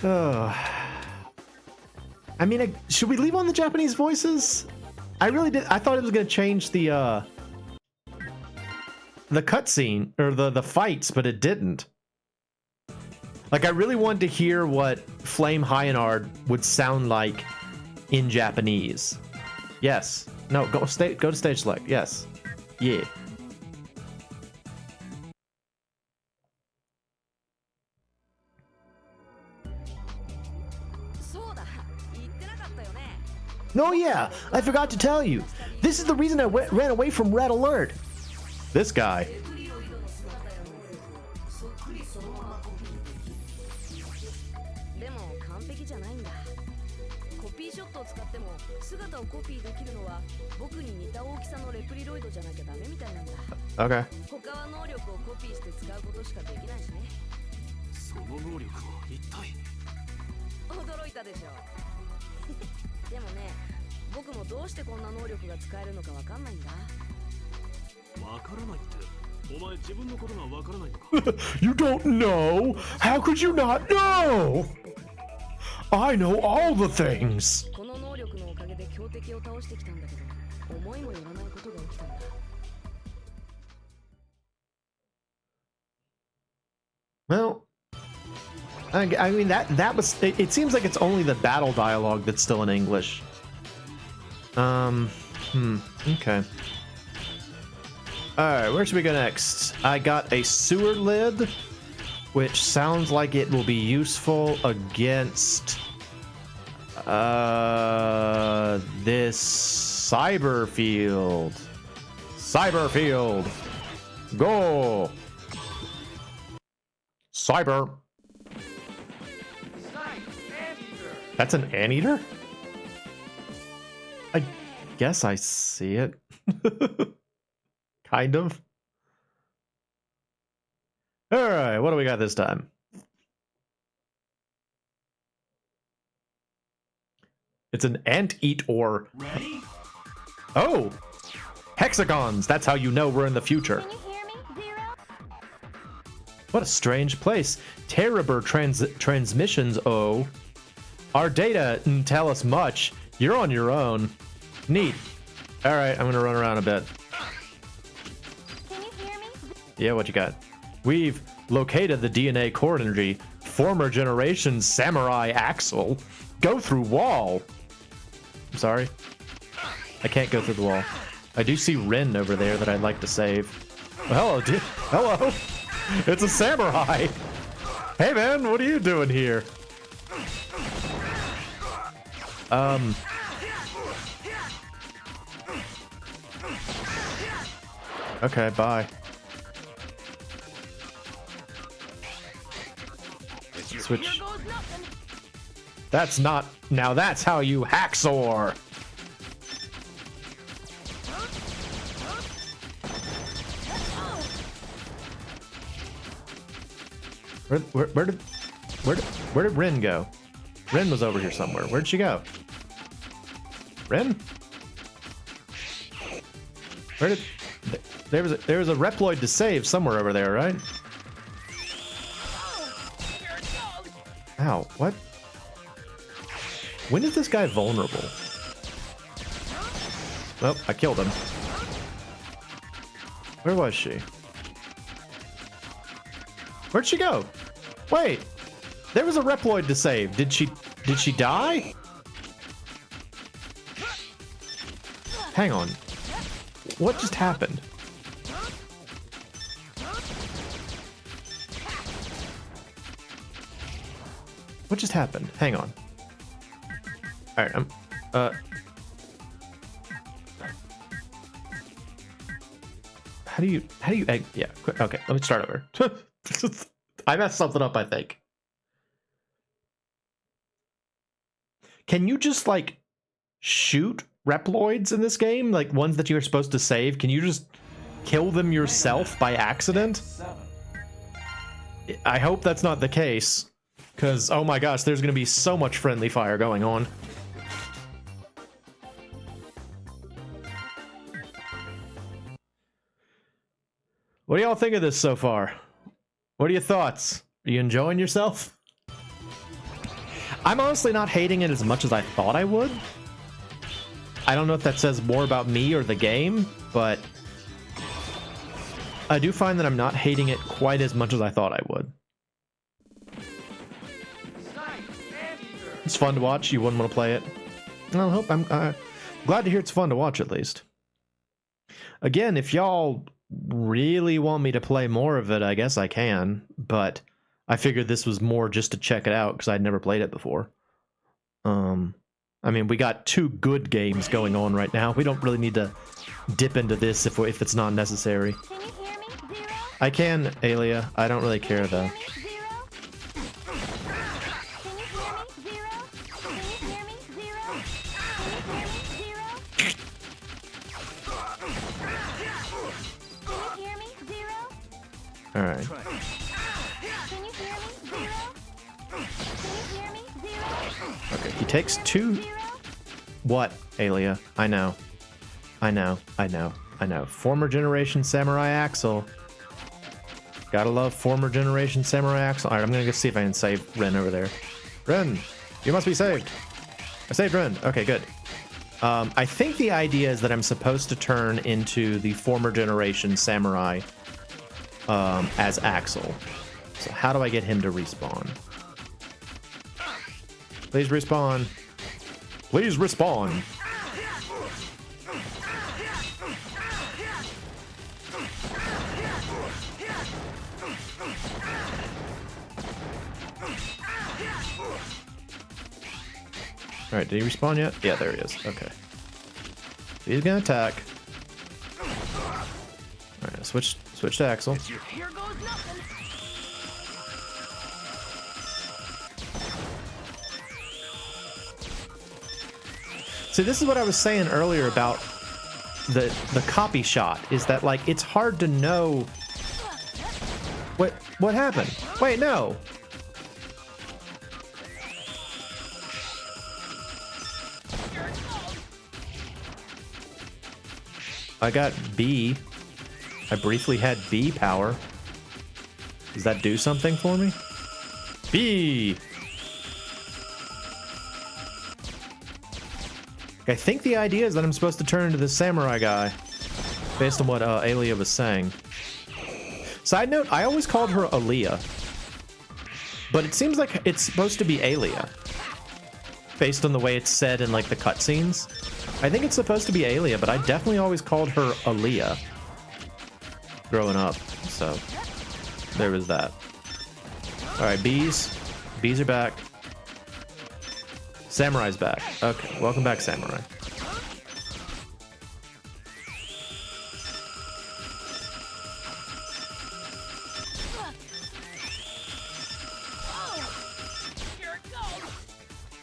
Oh. I mean, should we leave on the Japanese voices? I really did. I thought it was going to change the cutscene or the fights, but it didn't. Like, I really wanted to hear what Flame Hyenard would sound like in Japanese. Yes. No. Go to stage select. Yes. Yeah. No, yeah, I forgot to tell you. This is the reason I ran away from Red Alert. This guy. を使っても姿をコピーできるのは僕に似た大きさのレプリロイドじゃなきゃダメみたいなんだ。Okay. 他は能力をコピーして使うことしかできないしね。その能力は一体。驚いたでしょ。でもね、僕もどうしてこんな能力が使えるのかわかんないんだ。わからないって。お前自分のことがわからないのか。You don't know? How could you not know? I know all the things. この能力のおかげで強敵を倒してきたんだけど、思いもよらないことが起きたんだ。Well, I mean that was. It seems like it's only the battle dialogue that's still in English. Okay. Alright, where should we go next? I got a sewer lid, which sounds like it will be useful against this cyber field. Cyber field. Go. Cyber. That's an anteater? I guess I see it. Kind of. Alright, what do we got this time? It's an anteater. Ready? Oh! Hexagons! That's how you know we're in the future. Can you hear me, Zero? What a strange place. Terrible transmissions, oh. Our data didn't tell us much. You're on your own. Neat. Alright, I'm gonna run around a bit. Can you hear me? Yeah, what you got? We've located the DNA coordinate. Former generation samurai Axel. Go through wall. I'm sorry. I can't go through the wall. I do see Rin over there that I'd like to save. Oh, hello, dude. Hello. It's a samurai. Hey, man, what are you doing here? Okay, bye. Switch. That's not. Now that's how you hacksaw. Where did Rin go? Rin was over here somewhere. Where'd she go? Rin? Where did there was a Reploid to save somewhere over there, right? Ow, what? When is this guy vulnerable? Well, I killed him. Where was she? Where'd she go? Wait, there was a Reploid to save. Did she die? Hang on. What just happened? What just happened? Hang on. All right, how do you egg? Yeah, okay, let me start over. I messed something up, I think. Can you just like shoot Reploids in this game? Like ones that you're supposed to save? Can you just kill them yourself by accident? I hope that's not the case. Because, oh my gosh, there's going to be so much friendly fire going on. What do y'all think of this so far? What are your thoughts? Are you enjoying yourself? I'm honestly not hating it as much as I thought I would. I don't know if that says more about me or the game, but I do find that I'm not hating it quite as much as I thought I would. It's fun to watch. You wouldn't want to play it. I hope I'm glad to hear it's fun to watch at least. Again, if y'all really want me to play more of it, I guess I can, but I figured this was more just to check it out because I'd never played it before. I mean, we got two good games going on right now. We don't really need to dip into this if it's not necessary. Can you hear me, Zero? I can, Alia. I don't really care though. All right. Can you hear me, Zero? Can you hear me, Zero? Okay, he takes 2. What, Alia? I know. Former generation Samurai Axel. Gotta love former generation Samurai Axel. Alright, I'm gonna go see if I can save Ren over there. Ren, you must be saved. I saved Ren. Okay, good. I think the idea is that I'm supposed to turn into the former generation Samurai as Axel. So how do I get him to respawn? Please respawn. Please respawn. Alright, did he respawn yet? Yeah, there he is. Okay. He's gonna attack. Alright, switch to Axel. Here goes nothing. See, this is what I was saying earlier about the copy shot, is that like it's hard to know what happened. Wait, no. I got B. I briefly had B power. Does that do something for me? B! I think the idea is that I'm supposed to turn into the samurai guy, based on what Alia was saying. Side note, I always called her Alia, but it seems like it's supposed to be Alia, based on the way it's said in like the cutscenes. I think it's supposed to be Alia, but I definitely always called her Alia growing up, so there was that. Alright, bees are back. Samurai's back. Okay, welcome back, Samurai.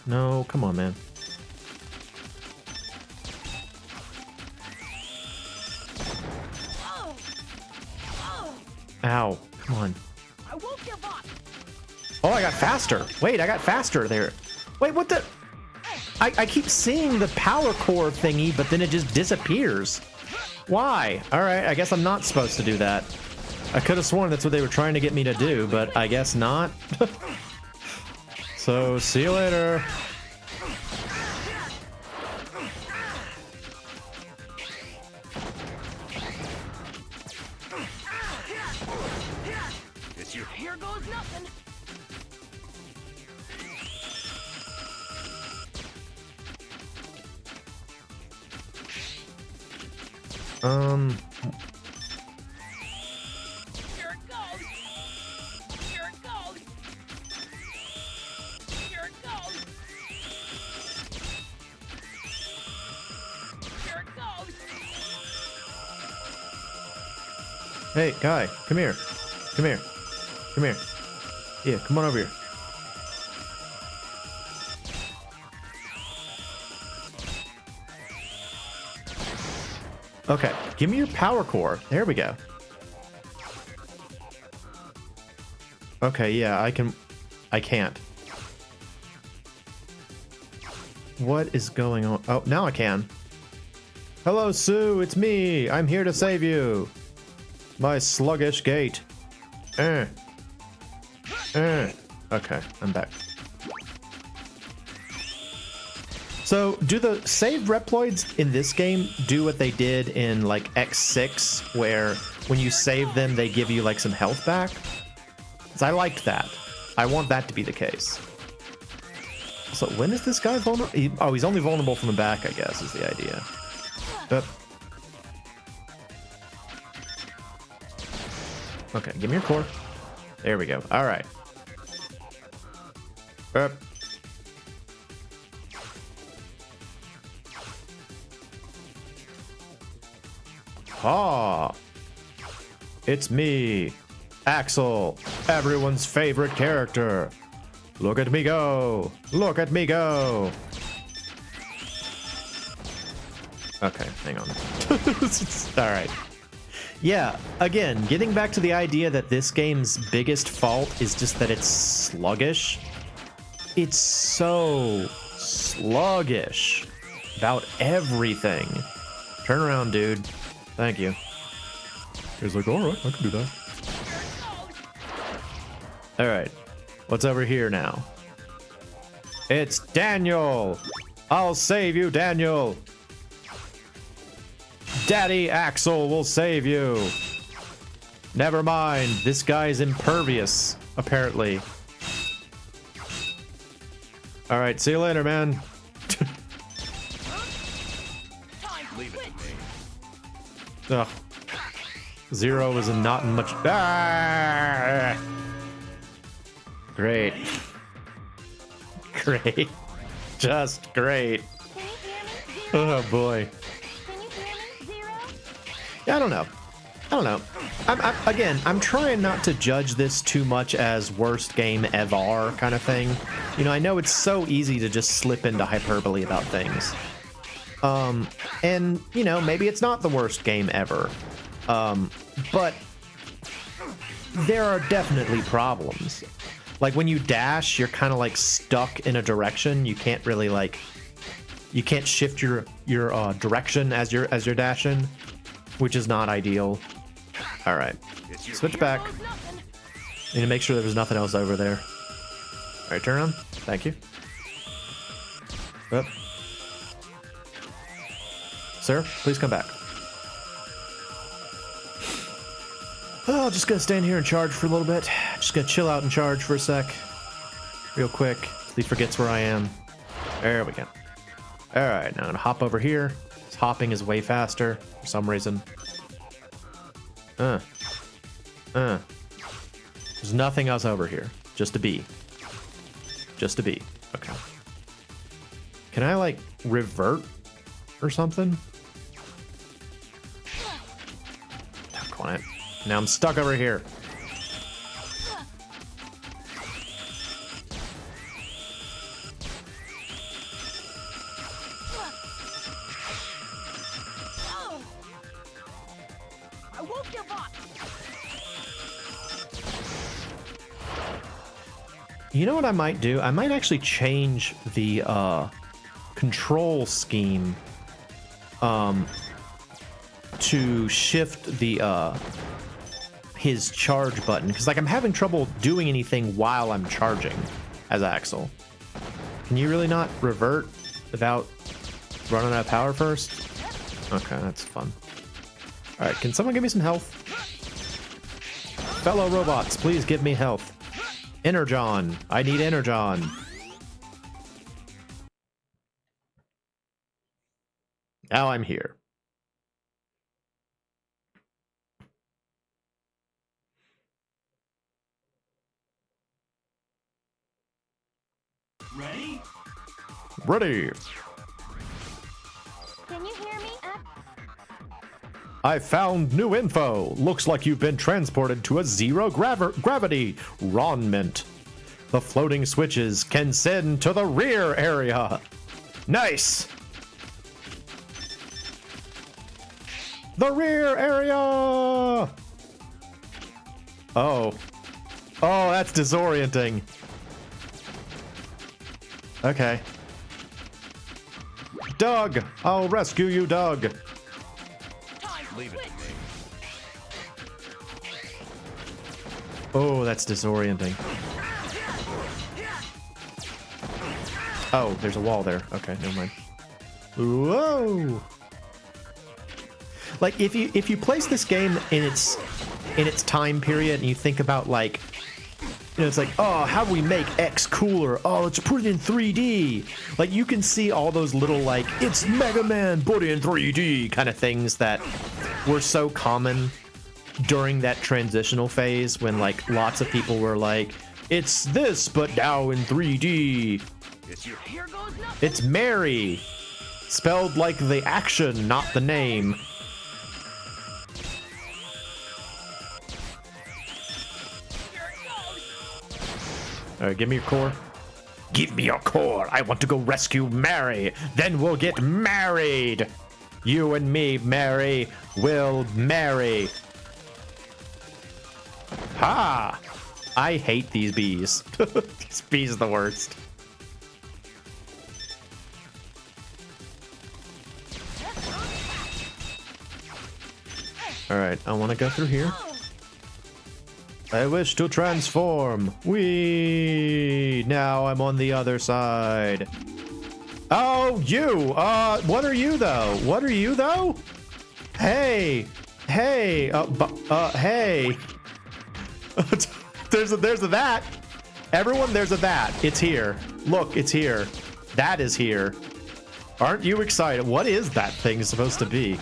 No, come on, man. Ow, come on. I won't give up. Oh, I got faster. Wait, I got faster there. Wait, what the? I keep seeing the power core thingy, but then it just disappears. Why? All right, I guess I'm not supposed to do that. I could have sworn that's what they were trying to get me to do, but I guess not. So, see you later. Here goes nothing. Here it goes. Here it goes. Here it goes. Here it goes. Hey, guy, come here. Come here. Come here. Yeah, come on over here. Okay, give me your power core. There we go. Okay, yeah, I can't. What is going on? Oh, now I can. Hello, Sue, it's me. I'm here to save you. My sluggish gait. Okay, I'm back. So, do the saved Reploids in this game do what they did in, like, X6, where when you save them, they give you, like, some health back? 'Cause I liked that. I want that to be the case. So, when is this guy vulnerable? He's only vulnerable from the back, I guess, is the idea. Okay, give me your core. There we go. All right. Ah, it's me, Axel, everyone's favorite character. Look at me go. Look at me go. Okay, hang on. All right. Yeah, again, getting back to the idea that this game's biggest fault is just that it's sluggish. It's so sluggish about everything. Turn around, dude. Thank you. He's like, all right, I can do that. All right, what's over here now? It's Daniel. I'll save you, Daniel. Daddy Axel will save you. Never mind, this guy's impervious, apparently. All right, see you later, man. Leave it to me. Ugh. Zero is not much. Ah! Great. Great. Just great. Oh boy. Yeah, I don't know. I'm trying not to judge this too much as worst game ever kind of thing. You know, I know it's so easy to just slip into hyperbole about things. And, you know, maybe it's not the worst game ever. But there are definitely problems. Like when you dash, you're kind of like stuck in a direction. You can't really like, you can't shift your direction as you're dashing, which is not ideal. All right, switch back. Need to make sure there's nothing else over there. All right, turn around. Thank you. Up. Sir, please come back. Oh, I'm just gonna stand here and charge for a little bit. Just gonna chill out and charge for a sec. Real quick, till he forgets where I am. There we go. All right, now I'm gonna hop over here. This hopping is way faster for some reason. There's nothing else over here. Just a bee. Just a bee. Okay. Can I like revert or something? Come on. Now I'm stuck over here. I won't give up. You know what I might do? I might actually change the control scheme to shift the his charge button, because like I'm having trouble doing anything while I'm charging as Axel. Can you really not revert without running out of power first? Okay, that's fun. All right, can someone give me some health? Fellow robots, please give me health. Energon. I need Energon. Now I'm here. Ready? Ready. Can you hear me? I found new info. Looks like you've been transported to a zero gravity environment. The floating switches can send to the rear area. Nice. The rear area. Oh, that's disorienting. Okay. Doug, I'll rescue you, Doug. Leave it to me. Oh, that's disorienting. Oh, there's a wall there. Okay, never mind. Whoa! Like if you place this game in its time period and you think about like, you know, it's like, oh, how do we make X cooler? Oh, let's put it in 3D. Like you can see all those little like, it's Mega Man, put it in 3D kind of things that were so common during that transitional phase when like lots of people were like, it's this, but now in 3D. It's Mary, spelled like the action, not the name. All right, give me your core. Give me your core. I want to go rescue Mary. Then we'll get married. You and me, Mary, will marry. Ha! I hate these bees. These bees are the worst. Alright, I want to go through here. I wish to transform. Whee! Now I'm on the other side. Oh, you! What are you, though? What are you, though? Hey! Hey! Hey! There's a that! Everyone, there's a that. It's here. Look, it's here. That is here. Aren't you excited? What is that thing supposed to be?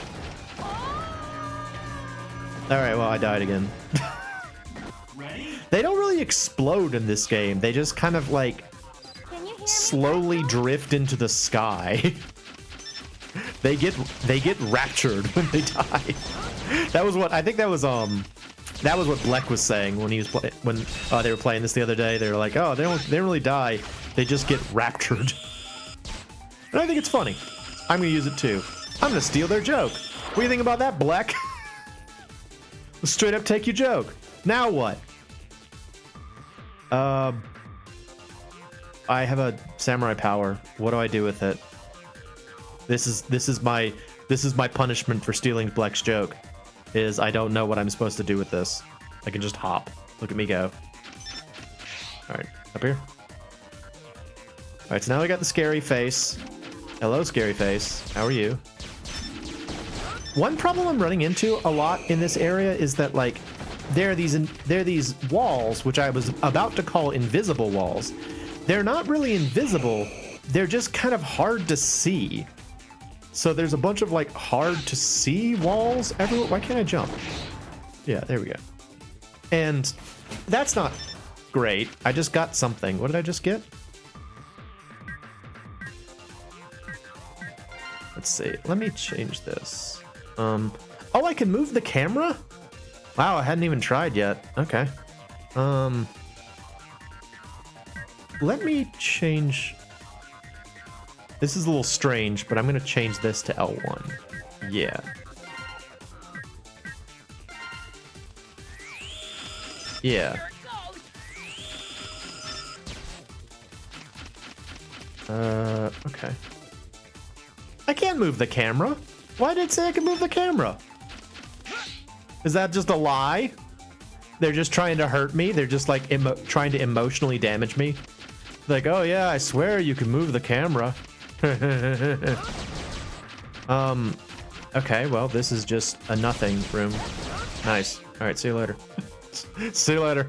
Alright, well, I died again. They don't really explode in this game. They just kind of, like, slowly drift into the sky. They get raptured when they die. That was what I think that was what Bleck was saying when he was when they were playing this the other day. They were like, "Oh, they don't really die. They just get raptured." And I think it's funny. I'm gonna use it too. I'm gonna steal their joke. What do you think about that, Bleck? Straight up take your joke. Now what? I have a samurai power. What do I do with it? This is my punishment for stealing Bleck's joke. Is I don't know what I'm supposed to do with this. I can just hop. Look at me go. All right, up here. All right, so now we got the scary face. Hello, scary face. How are you? One problem I'm running into a lot in this area is that, like, there are these walls, which I was about to call invisible walls. They're not really invisible. They're just kind of hard to see. So there's a bunch of, like, hard to see walls everywhere. Why can't I jump? Yeah, there we go. And that's not great. I just got something. What did I just get? Let's see. Let me change this. Oh, I can move the camera? Wow, I hadn't even tried yet. Okay. Let me change. This is a little strange, but I'm going to change this to L1. Yeah. Yeah. Okay. I can't move the camera. Why did it say I can move the camera? Is that just a lie? They're just trying to hurt me? They're just like trying to emotionally damage me? Like, oh yeah, I swear you can move the camera. Okay, well, this is just a nothing room. Nice. All right, see you later. See you later.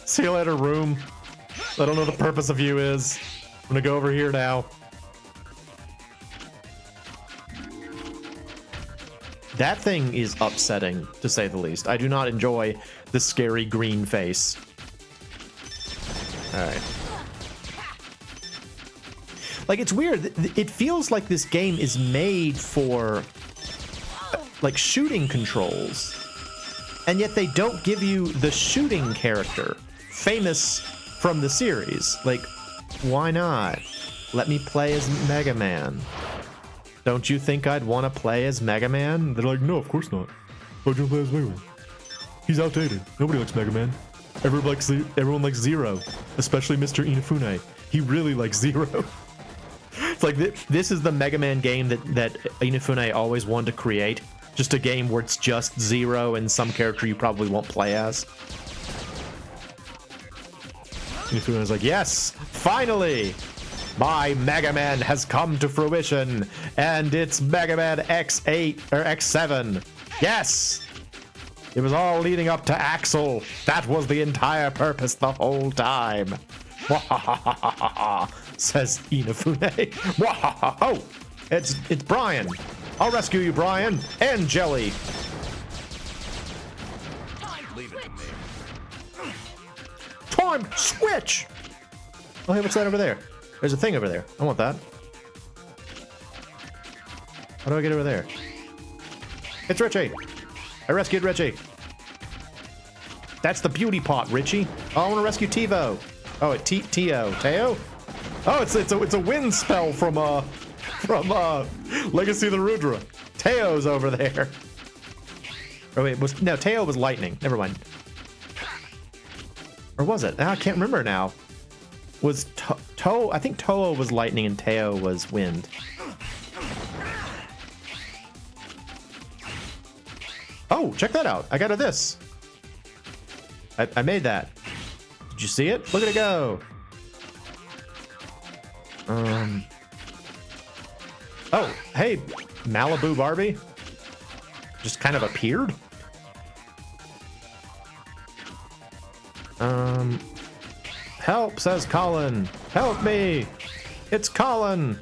See you later, room. I don't know what the purpose of you is. I'm gonna go over here now. That thing is upsetting, to say the least. I do not enjoy the scary green face. Alright. Like, it's weird. It feels like this game is made for, like, shooting controls. And yet they don't give you the shooting character, famous from the series. Like, why not? Let me play as Mega Man. Don't you think I'd want to play as Mega Man? They're like, no, of course not. Why'd you play as Mega Man? He's outdated. Nobody likes Mega Man. Everyone likes Zero, especially Mr. Inafune. He really likes Zero. It's like this is the Mega Man game that Inafune always wanted to create. Just a game where it's just Zero and some character you probably won't play as. Inafune's like, yes, finally! My Mega Man has come to fruition, and it's Mega Man X8 or X7. Yes! It was all leading up to Axel. That was the entire purpose the whole time. Says Inafune. Oh, it's Brian. I'll rescue you, Brian, and Jelly. Leave it to me. Time switch. Oh, hey, what's that over there? There's a thing over there. I want that. How do I get over there? It's Richie. I rescued Richie. That's the beauty pot, Richie. Oh, I want to rescue Tivo. Oh, Teo. Teo? Oh, it's a wind spell from Legacy of the Rudra. Teo's over there. Oh wait, no, Teo was lightning. Never mind. Or was it? I can't remember now. Was I think Toho was lightning and Teo was wind. Oh, check that out. I got her this. I made that. Did you see it? Look at it go. Oh, hey, Malibu Barbie. Just kind of appeared. Help, says Colin. Help me. It's Colin.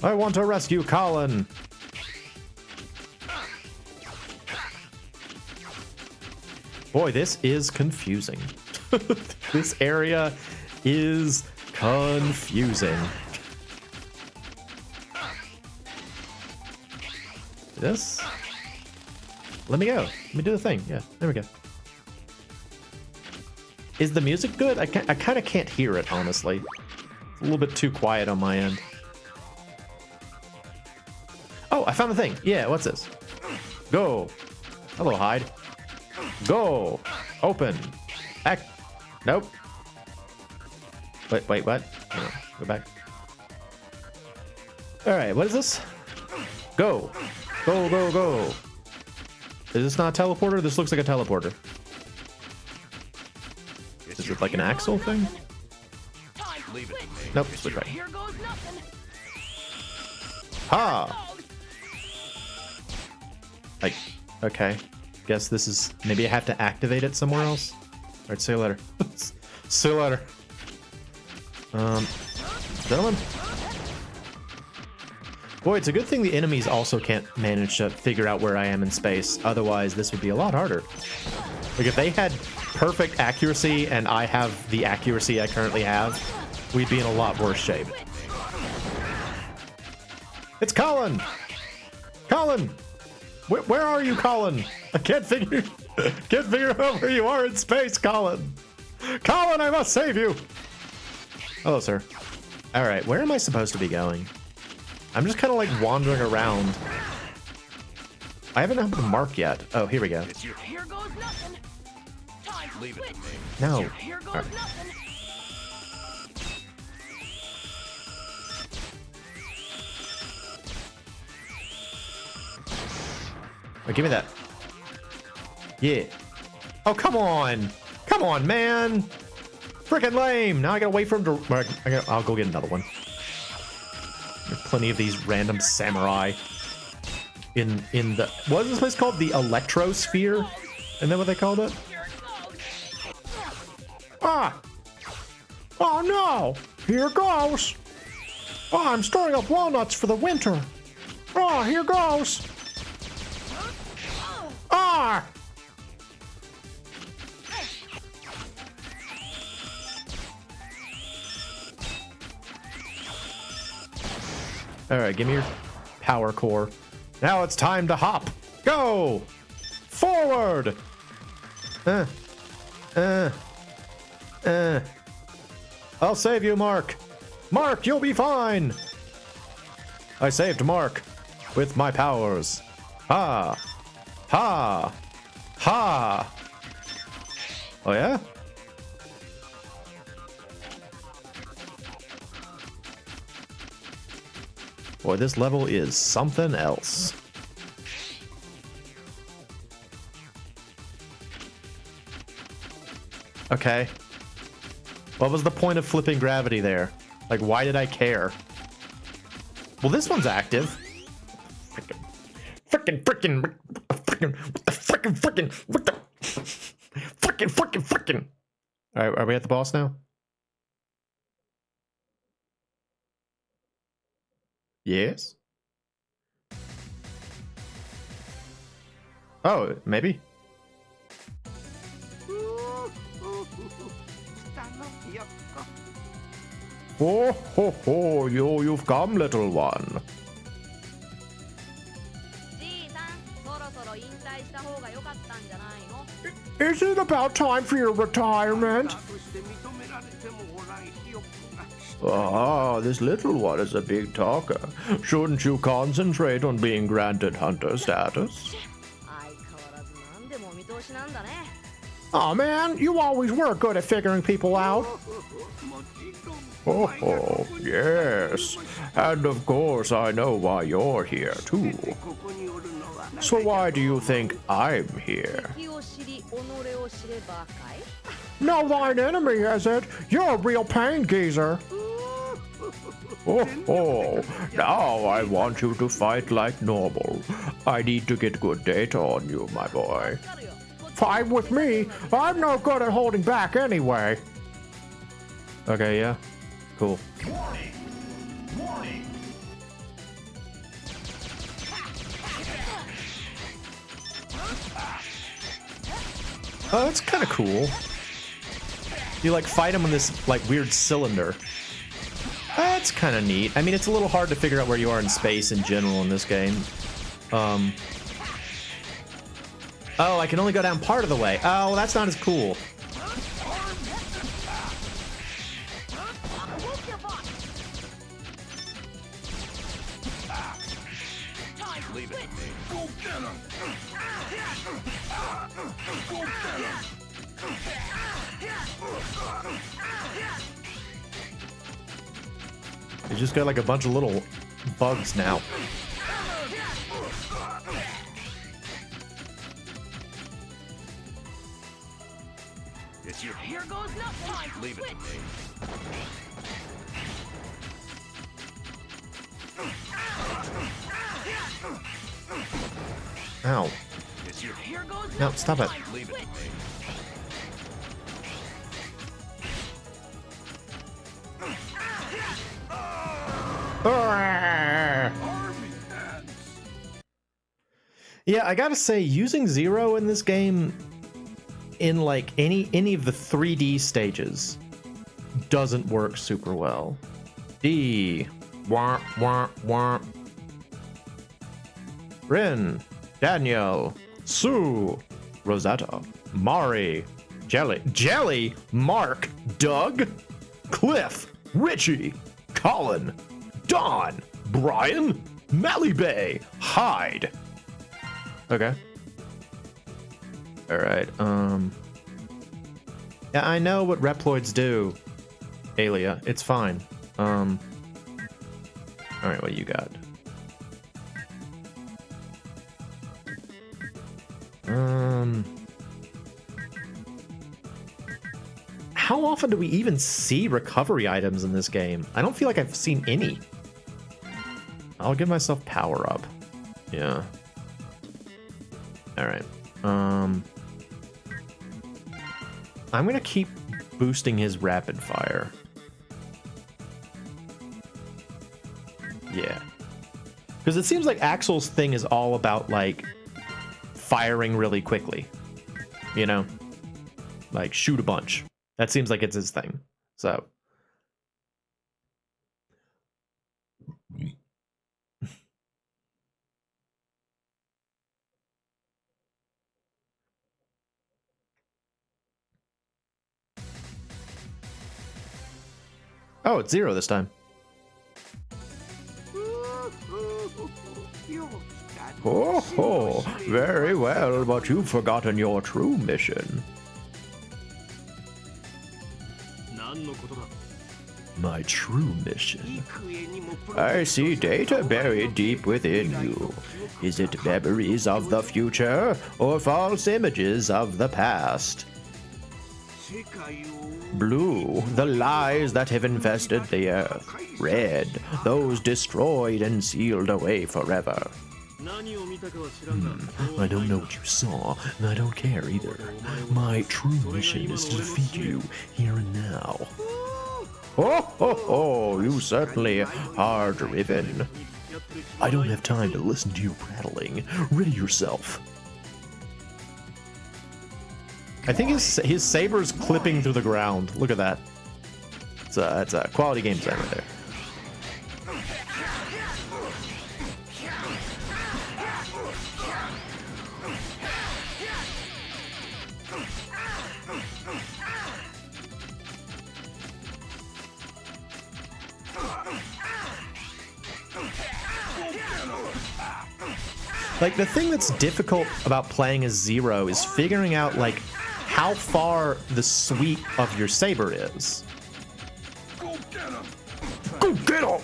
I want to rescue Colin. Boy, this is confusing. This area is confusing. This? Let me go. Let me do the thing. Yeah, there we go. Is the music good? I kind of can't hear it, honestly. It's a little bit too quiet on my end. Oh, I found the thing. Yeah, what's this? Go. Hello, hide. Go. Open. Back. Nope. Wait, what? Oh, go back. All right, what is this? Go. Go, go, go. Is this not a teleporter? This looks like a teleporter. Is it like an axle thing? Nope, switch right. Ha! Like, okay. Guess this is, maybe I have to activate it somewhere else? Alright, see you later. See you later. Gentlemen. Boy, it's a good thing the enemies also can't manage to figure out where I am in space. Otherwise, this would be a lot harder. Like, if they had perfect accuracy and I have the accuracy I currently have, we'd be in a lot worse shape. It's Colin! Colin! Where are you, Colin? I can't figure out where you are in space, Colin! Colin, I must save you! Hello, sir. Alright, where am I supposed to be going? I'm just kind of like wandering around. I haven't had to mark yet. Oh, here we go. Here goes nothing. Time to switch. No. Here goes Right. nothing. Oh, give me that. Yeah. Oh, come on. Come on, man. Freaking lame. Now I gotta wait for him to... I'll go get another one. There's plenty of these random samurai in the... What is this place called? The Electrosphere? Isn't that what they called it? Ah! Oh, no. Here goes. Oh, I'm storing up walnuts for the winter. Oh, here goes. Ah! Alright, give me your power core. Now it's time to hop. Go! Forward! I'll save you, Mark. Mark, you'll be fine. I saved Mark with my powers. Ha! Ha! Ha! Oh, yeah? Boy, this level is something else. Okay. What was the point of flipping gravity there? Like, why did I care? Well, this one's active. Frickin'. Alright, are we at the boss now? Yes? Oh, maybe? Oh, ho, ho, you've come, little one. Is it about time for your retirement? Ah, this little one is a big talker. Shouldn't you concentrate on being granted hunter status? Oh man, you always were good at figuring people out. Oh, yes. And of course I know why you're here too. So why do you think I'm here? No, thine enemy is it. You're a real pain geezer. Oh, now I want you to fight like normal. I need to get good data on you, my boy. Fine with me. I'm no good at holding back anyway. Okay, yeah. Cool. Warning! Warning! Oh, that's kind of cool. You like fight him in this like weird cylinder. That's kind of neat. I mean, it's a little hard to figure out where you are in space in general in this game. Oh, I can only go down part of the way. Oh, well, that's not as cool. Leave it to me. Go get him! Go get him! You just got like a bunch of little bugs now. It's your Here goes nothing. leave it to me. Ow. It's your Here goes No, stop it. leave it to me. Yeah, I gotta say, using Zero in this game in like any of the 3D stages doesn't work super well. D. Wah, wah, wah. Rin. Daniel. Sue. Rosetta. Mari. Jelly. Mark. Doug. Cliff. Richie. Colin. Don. Brian. Malibay. Hyde. Okay. Alright, yeah, I know what Reploids do, Alia. It's fine. Alright, what you got? How often do we even see recovery items in this game? I don't feel like I've seen any. I'll give myself power up. Yeah. Alright. I'm gonna keep boosting his rapid fire. Yeah. Because it seems like Axel's thing is all about, like, firing really quickly. You know? Like, shoot a bunch. That seems like it's his thing. So. Oh, it's Zero this time. Oh, very well, but you've forgotten your true mission. My true mission. I see data buried deep within you. Is it memories of the future or false images of the past? Blue, the lies that have infested the earth. Red, those destroyed and sealed away forever. I don't know what you saw, and I don't care either. My true mission is to defeat you here and now. Oh, ho, ho, you certainly are driven. I don't have time to listen to your prattling. Rid yourself. I think his saber's clipping through the ground. Look at that. It's a quality game design right there. Like, the thing that's difficult about playing as Zero is figuring out, like, how far the sweep of your saber is. Go get him! Go get him!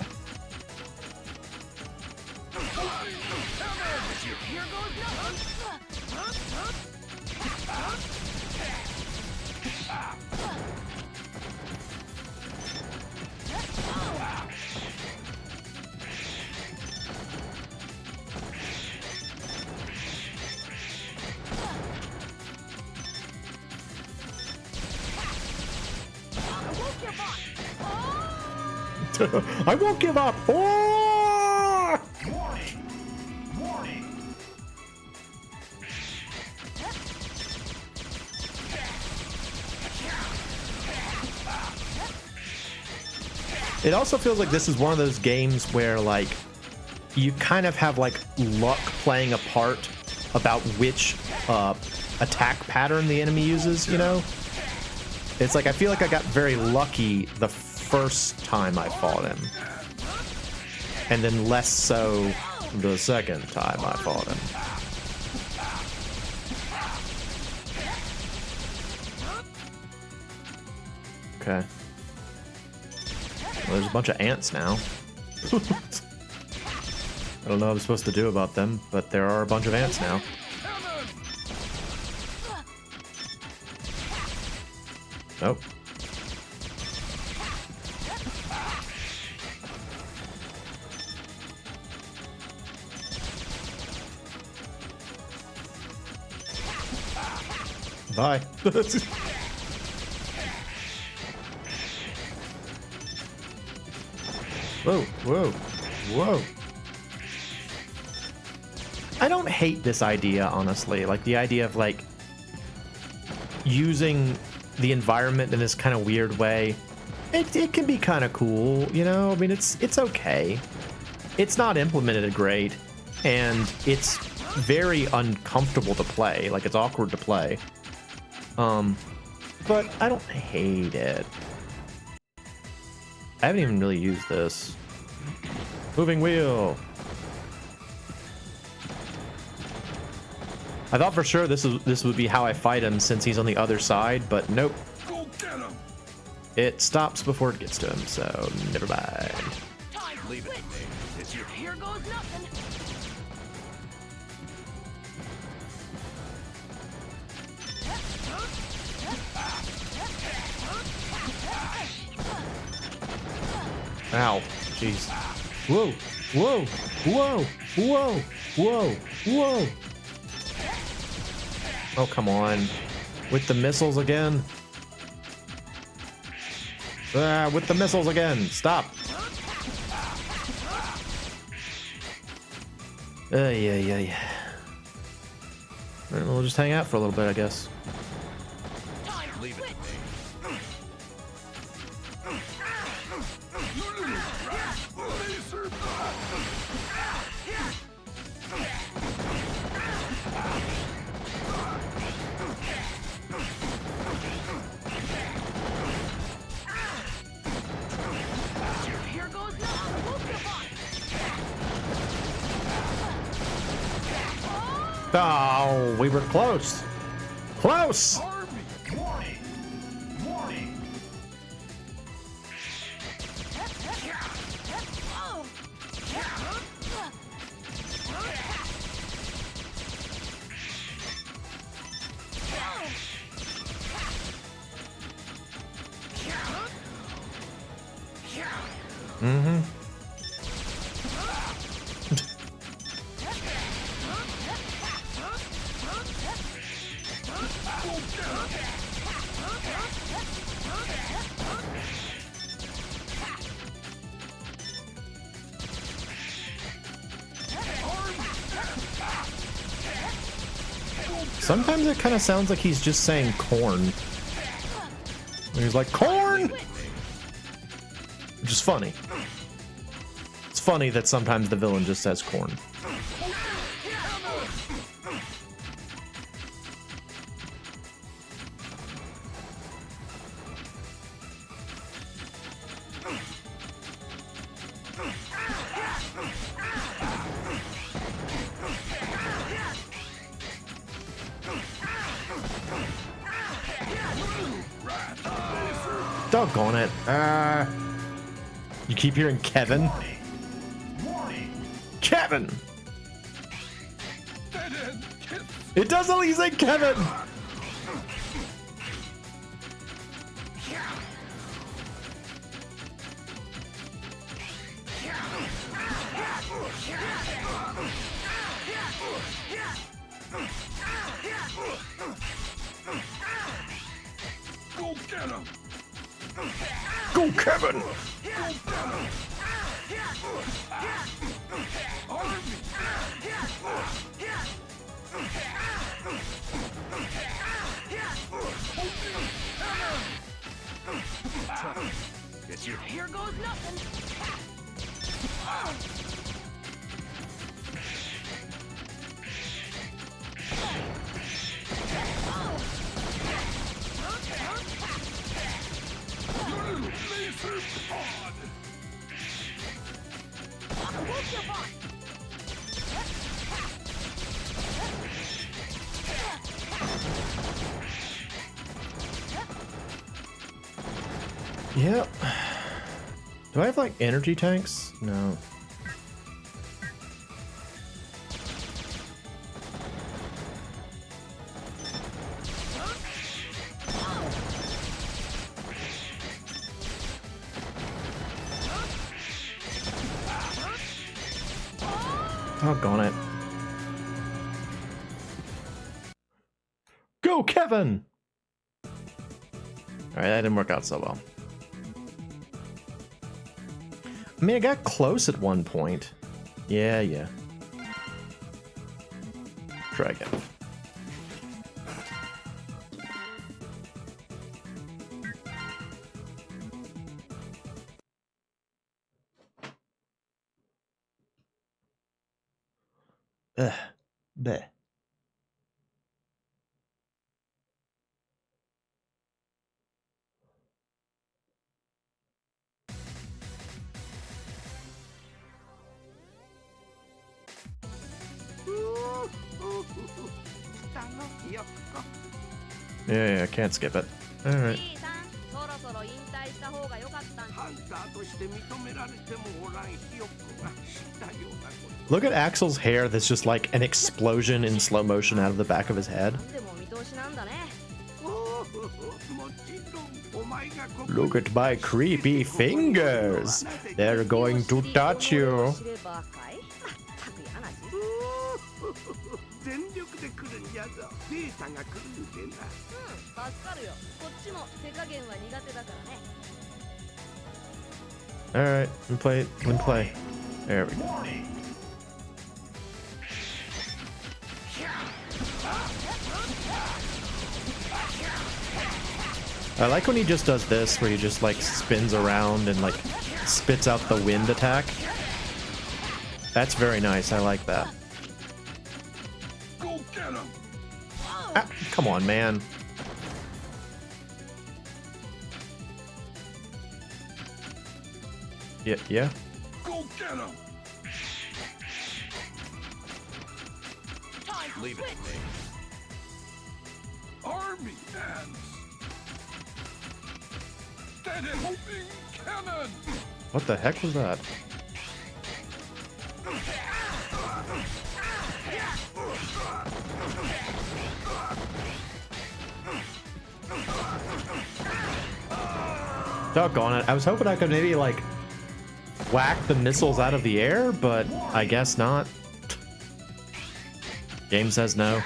Here goes I won't give up. Oh! Warning! Warning! It also feels like this is one of those games where like you kind of have like luck playing a part about which attack pattern the enemy uses, you know? It's like I feel like I got very lucky the first time I fought him. And then less so the second time I fought him. Okay. Well, there's a bunch of ants now. I don't know what I'm supposed to do about them, but there are a bunch of ants now. Nope. Bye. Whoa, whoa, whoa. I don't hate this idea, honestly. Like the idea of like using the environment in this kind of weird way. It can be kind of cool, you know? I mean, it's okay. It's not implemented great, and it's very uncomfortable to play. Like, it's awkward to play. But I don't hate it. I haven't even really used this. Moving wheel. I thought for sure this would be how I fight him since he's on the other side, but nope. Go get him! It stops before it gets to him, so never mind. Leave it to me. It's your here goes nothing. Ow. Jeez. Whoa. Whoa. Whoa. Whoa. Whoa. Whoa. Oh, come on. With the missiles again? Ah, with the missiles again. Stop. Yeah. We'll just hang out for a little bit, I guess. Leave it to me. Here goes nothing. Oh, we were close. Close! Warning! Warning! Mm-hmm. Sometimes it kind of sounds like he's just saying corn. He's like, corn! Which is funny. It's funny that sometimes the villain just says corn. Doggone it. You keep hearing Kevin? Kevin! It does only say Kevin! Go get him! Go, Kevin! It's your Here goes nothing. Yep. Do I have like energy tanks? No. Doggone it. Go, Kevin! Alright, that didn't work out so well. I mean, I got close at one point. Yeah. Try again. Bleh. Yeah, I can't skip it. Alright. Look at Axel's hair that's just like an explosion in slow motion out of the back of his head. Look at my creepy fingers. They're going to touch you. Alright, let me play. There we go. I like when he just does this, where he just like spins around and like spits out the wind attack. That's very nice, I like that. Go get him! Ah, come on, man. Yeah. Go get him! Leave it to me. Army ants! Steady hoping cannon! What the heck was that? Doggone it. I was hoping I could maybe like whack the missiles out of the air, but I guess not. Game says no.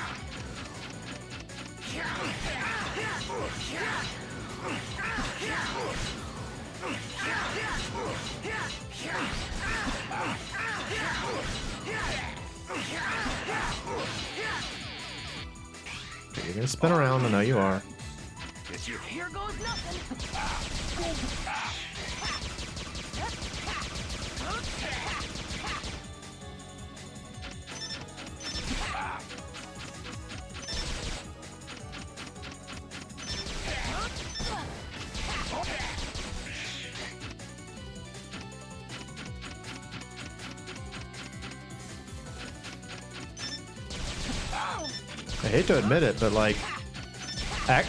Okay, you're gonna spin around, I know you are. Here goes nothing. I hate to admit it, but like,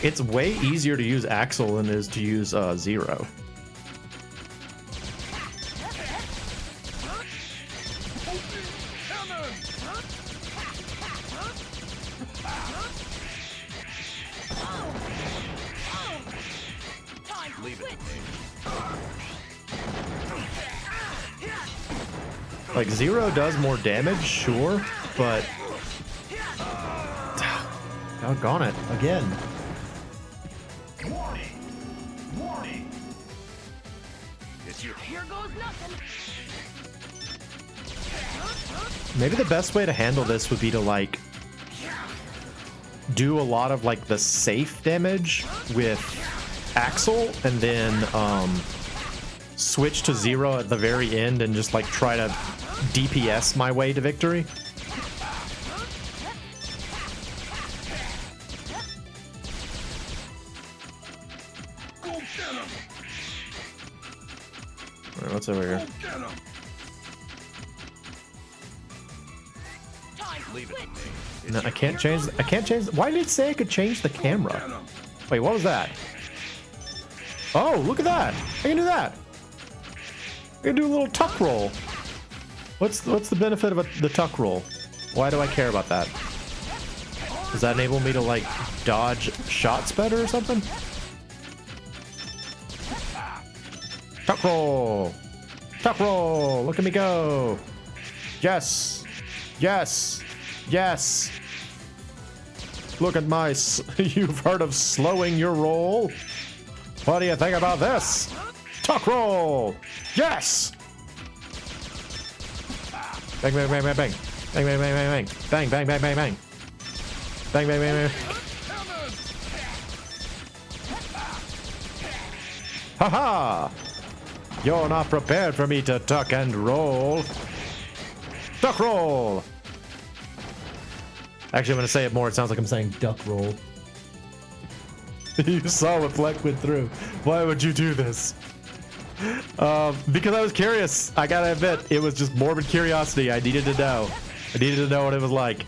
It's way easier to use Axel than it is to use Zero. Like, Zero does more damage, sure, but... doggone it, again. Warning! Here goes nothing. Maybe the best way to handle this would be to, like, do a lot of, like, the safe damage with Axel, and then, switch to Zero at the very end and just, like, try to DPS my way to victory. Alright, what's over here? No, I can't change. Why did it say I could change the camera? Wait, what was that? Oh, look at that! I can do that. I can do a little tuck roll. What's the benefit of the tuck roll? Why do I care about that? Does that enable me to, like, dodge shots better or something? Tuck roll! Tuck roll! Look at me go! Yes! Yes! Yes! Look at my... You've heard of slowing your roll? What do you think about this? Tuck roll! Yes! Bang, bang, bang, bang, bang. Bang, bang, bang, bang, bang. Bang, bang, bang, bang, bang. Bang, bang, bang, bang. Ha-ha! You're not prepared for me to tuck and roll. Duck roll! Actually, I'm going to say it more. It sounds like I'm saying duck roll. You saw what Fleck went through. Why would you do this? Because I was curious. I gotta admit, it was just morbid curiosity. I needed to know. I needed to know what it was like.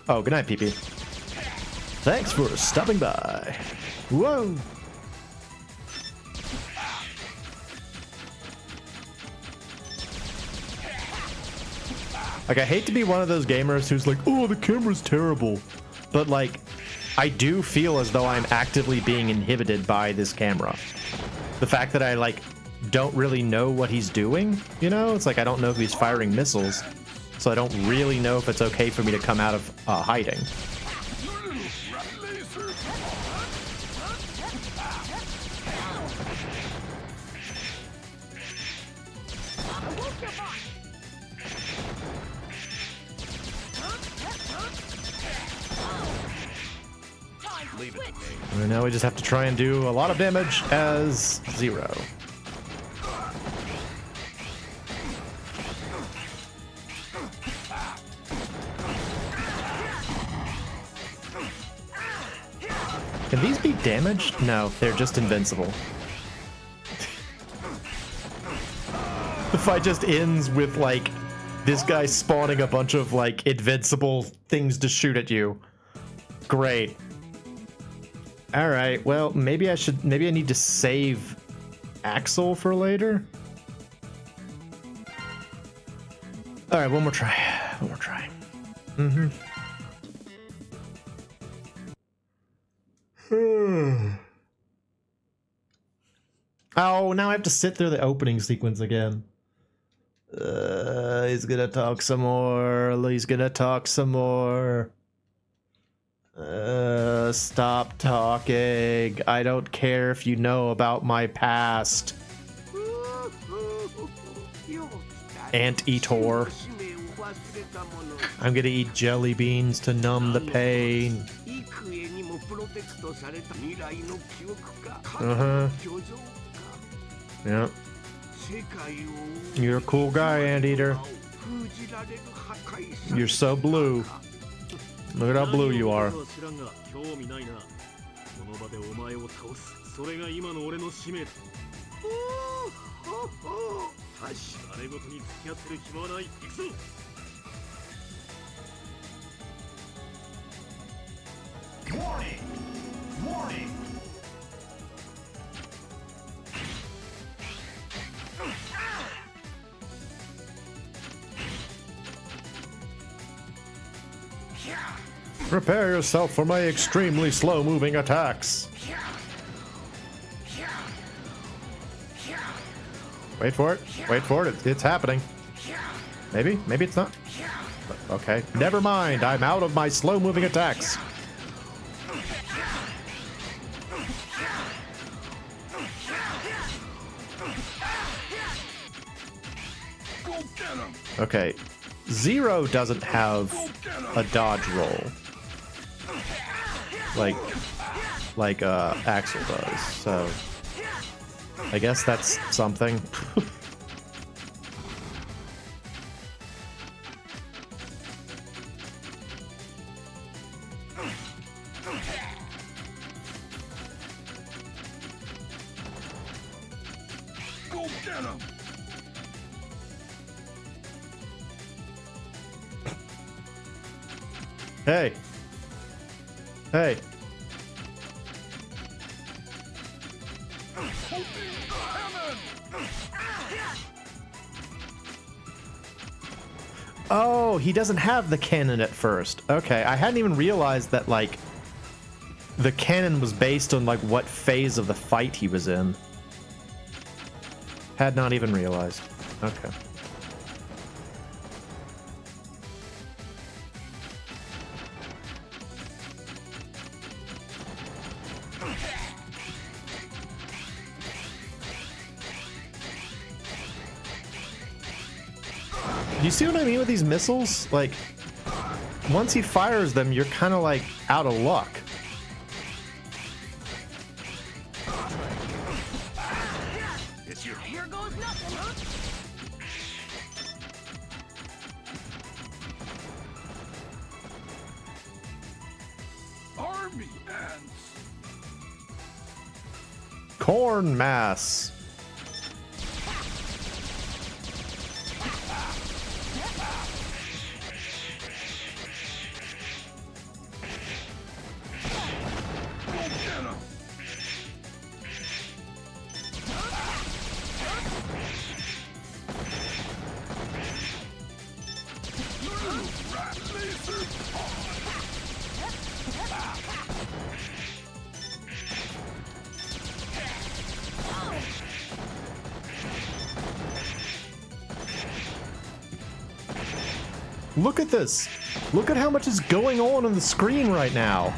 Oh, good night, PP. Thanks for stopping by. Whoa. Like, I hate to be one of those gamers who's like, oh, the camera's terrible. But, like, I do feel as though I'm actively being inhibited by this camera. The fact that I, like, don't really know what he's doing, you know? It's like I don't know if he's firing missiles. So I don't really know if it's okay for me to come out of hiding. And now we just have to try and do a lot of damage as Zero. Can these be damaged? No, they're just invincible. The fight just ends with, like, this guy spawning a bunch of, like, invincible things to shoot at you. Great. Alright, well, maybe I need to save Axel for later. Alright, one more try. One more try. Oh, now I have to sit through the opening sequence again. He's gonna talk some more. He's gonna talk some more. Stop talking. I don't care if you know about my past. Anteater. I'm gonna eat jelly beans to numb the pain. Yeah. You're a cool guy, Anteater. You're so blue. Look at how blue you are. この場でお前を倒す。それが今の俺の使命だ。誰事に付き合ってる暇はない。行くぞ。Warning! Warning! Prepare yourself for my extremely slow-moving attacks. Wait for it. Wait for it. It's happening. Maybe. Maybe it's not. Okay. Never mind. I'm out of my slow-moving attacks. Okay. Zero doesn't have a dodge roll like Axel does, so I guess that's something. Go get him! Hey. Hey. Oh, he doesn't have the cannon at first. Okay, I hadn't even realized that, like, the cannon was based on, like, what phase of the fight he was in. Had not even realized. Okay. Do you see what I mean with these missiles? Like, once he fires them, you're kind of like out of luck. Here goes nothing, huh? Army ants! Corn mass. Look at this. Look at how much is going on the screen right now.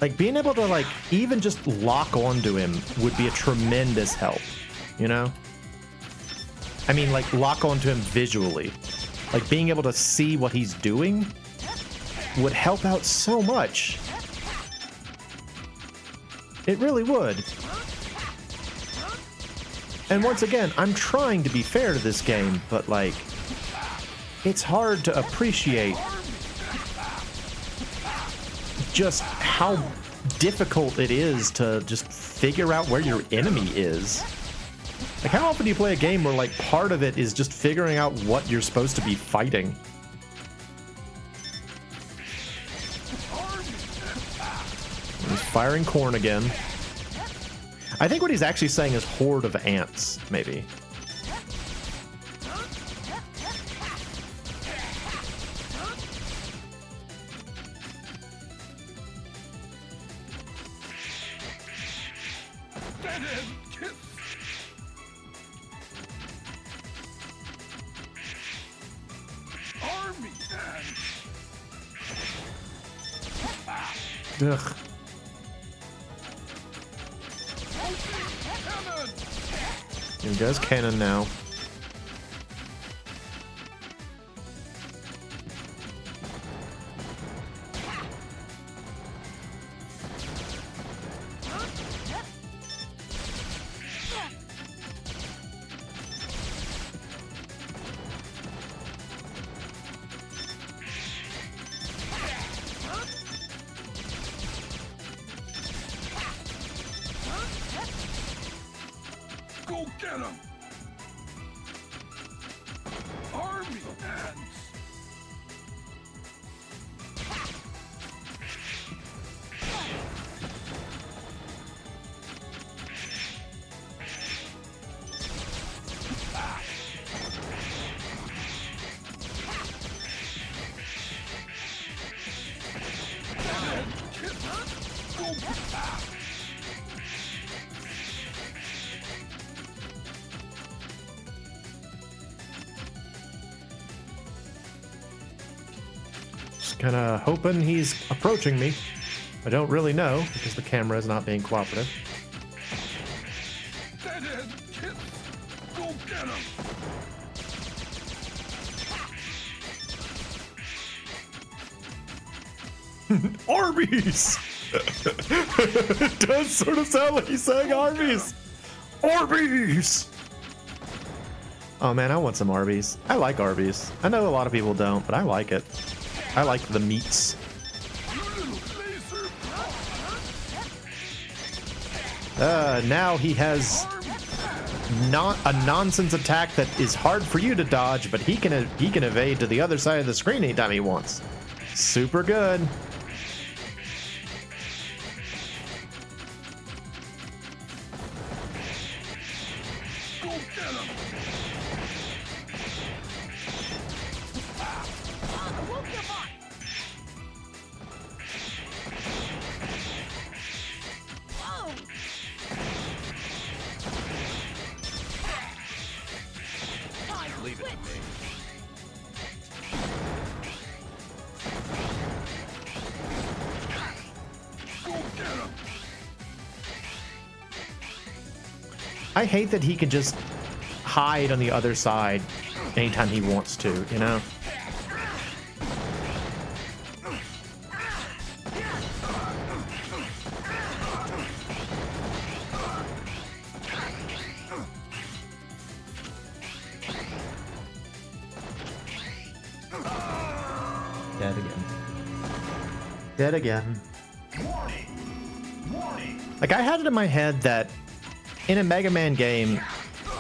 Like, being able to, like, even just lock onto him would be a tremendous help, you know? I mean, like, lock onto him visually. Like, being able to see what he's doing would help out so much. It really would. And once again, I'm trying to be fair to this game, but, like, it's hard to appreciate just how difficult it is to just figure out where your enemy is. Like, how often do you play a game where, like, part of it is just figuring out what you're supposed to be fighting? He's firing corn again. I think what he's actually saying is horde of ants, maybe. Ugh. Here goes cannon now. Go get him! Army ants! Just kind of hoping he's approaching me. I don't really know because the camera is not being cooperative. Dead end kids! Go get him! Arby's! It does sort of sound like he's saying Arby's. Arby's! Oh man, I want some Arby's. I like Arby's. I know a lot of people don't, but I like it. I like the meats. Now he has not a nonsense attack that is hard for you to dodge, but he can evade to the other side of the screen anytime he wants. Super good. Leave it to me. I hate that he can just hide on the other side anytime he wants to, you know? Dead again. Dead again. Like, I had it in my head that in a Mega Man game,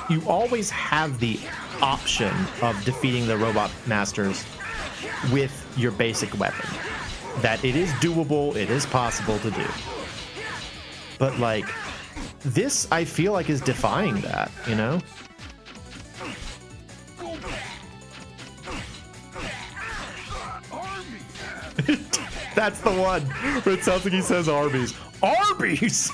you always have the option of defeating the robot masters with your basic weapon. That it is doable, it is possible to do. But, like, this, I feel like, is defying that, you know? That's the one where it sounds like he says Arby's. Arby's!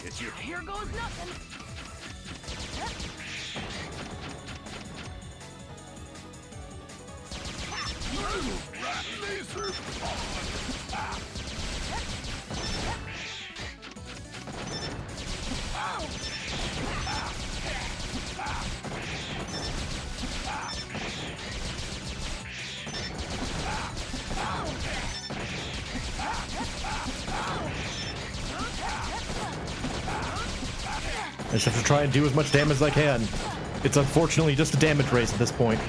It's your Here goes nothing. I just have to try and do as much damage as I can. It's unfortunately just a damage race at this point.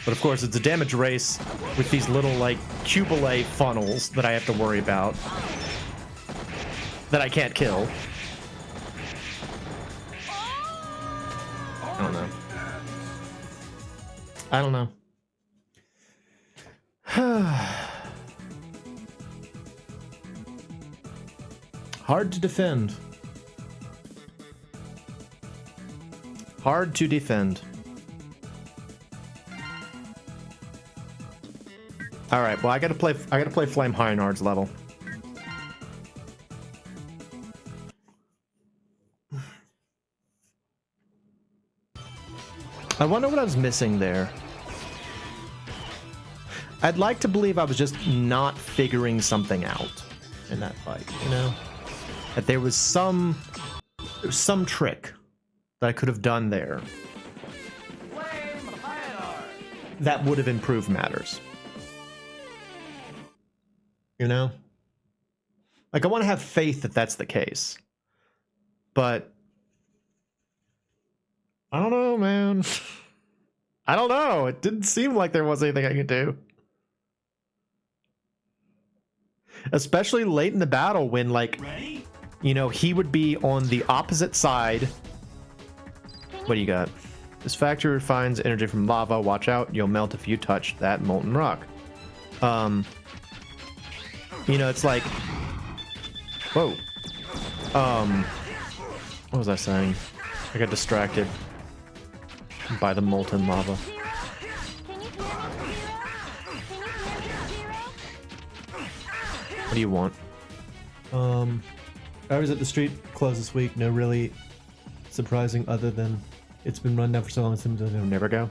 But of course, it's a damage race with these little, like, cubile funnels that I have to worry about. That I can't kill. I don't know. I don't know. Hard to defend. Hard to defend. All right. Well, I gotta play Flame Heinard's level. I wonder what I was missing there. I'd like to believe I was just not figuring something out in that fight, you know? That there was some trick that I could have done there that would have improved matters. You know? Like, I want to have faith that that's the case. But I don't know, man. I don't know. It didn't seem like there was anything I could do. Especially late in the battle when, like, you know, he would be on the opposite side. What do you got? This factory refines energy from lava. Watch out. You'll melt if you touch that molten rock. You know, it's like... Whoa. What was I saying? I got distracted by the molten lava. What do you want? I was at the street closed this week. No really surprising other than it's been run down for so long. It'll never go.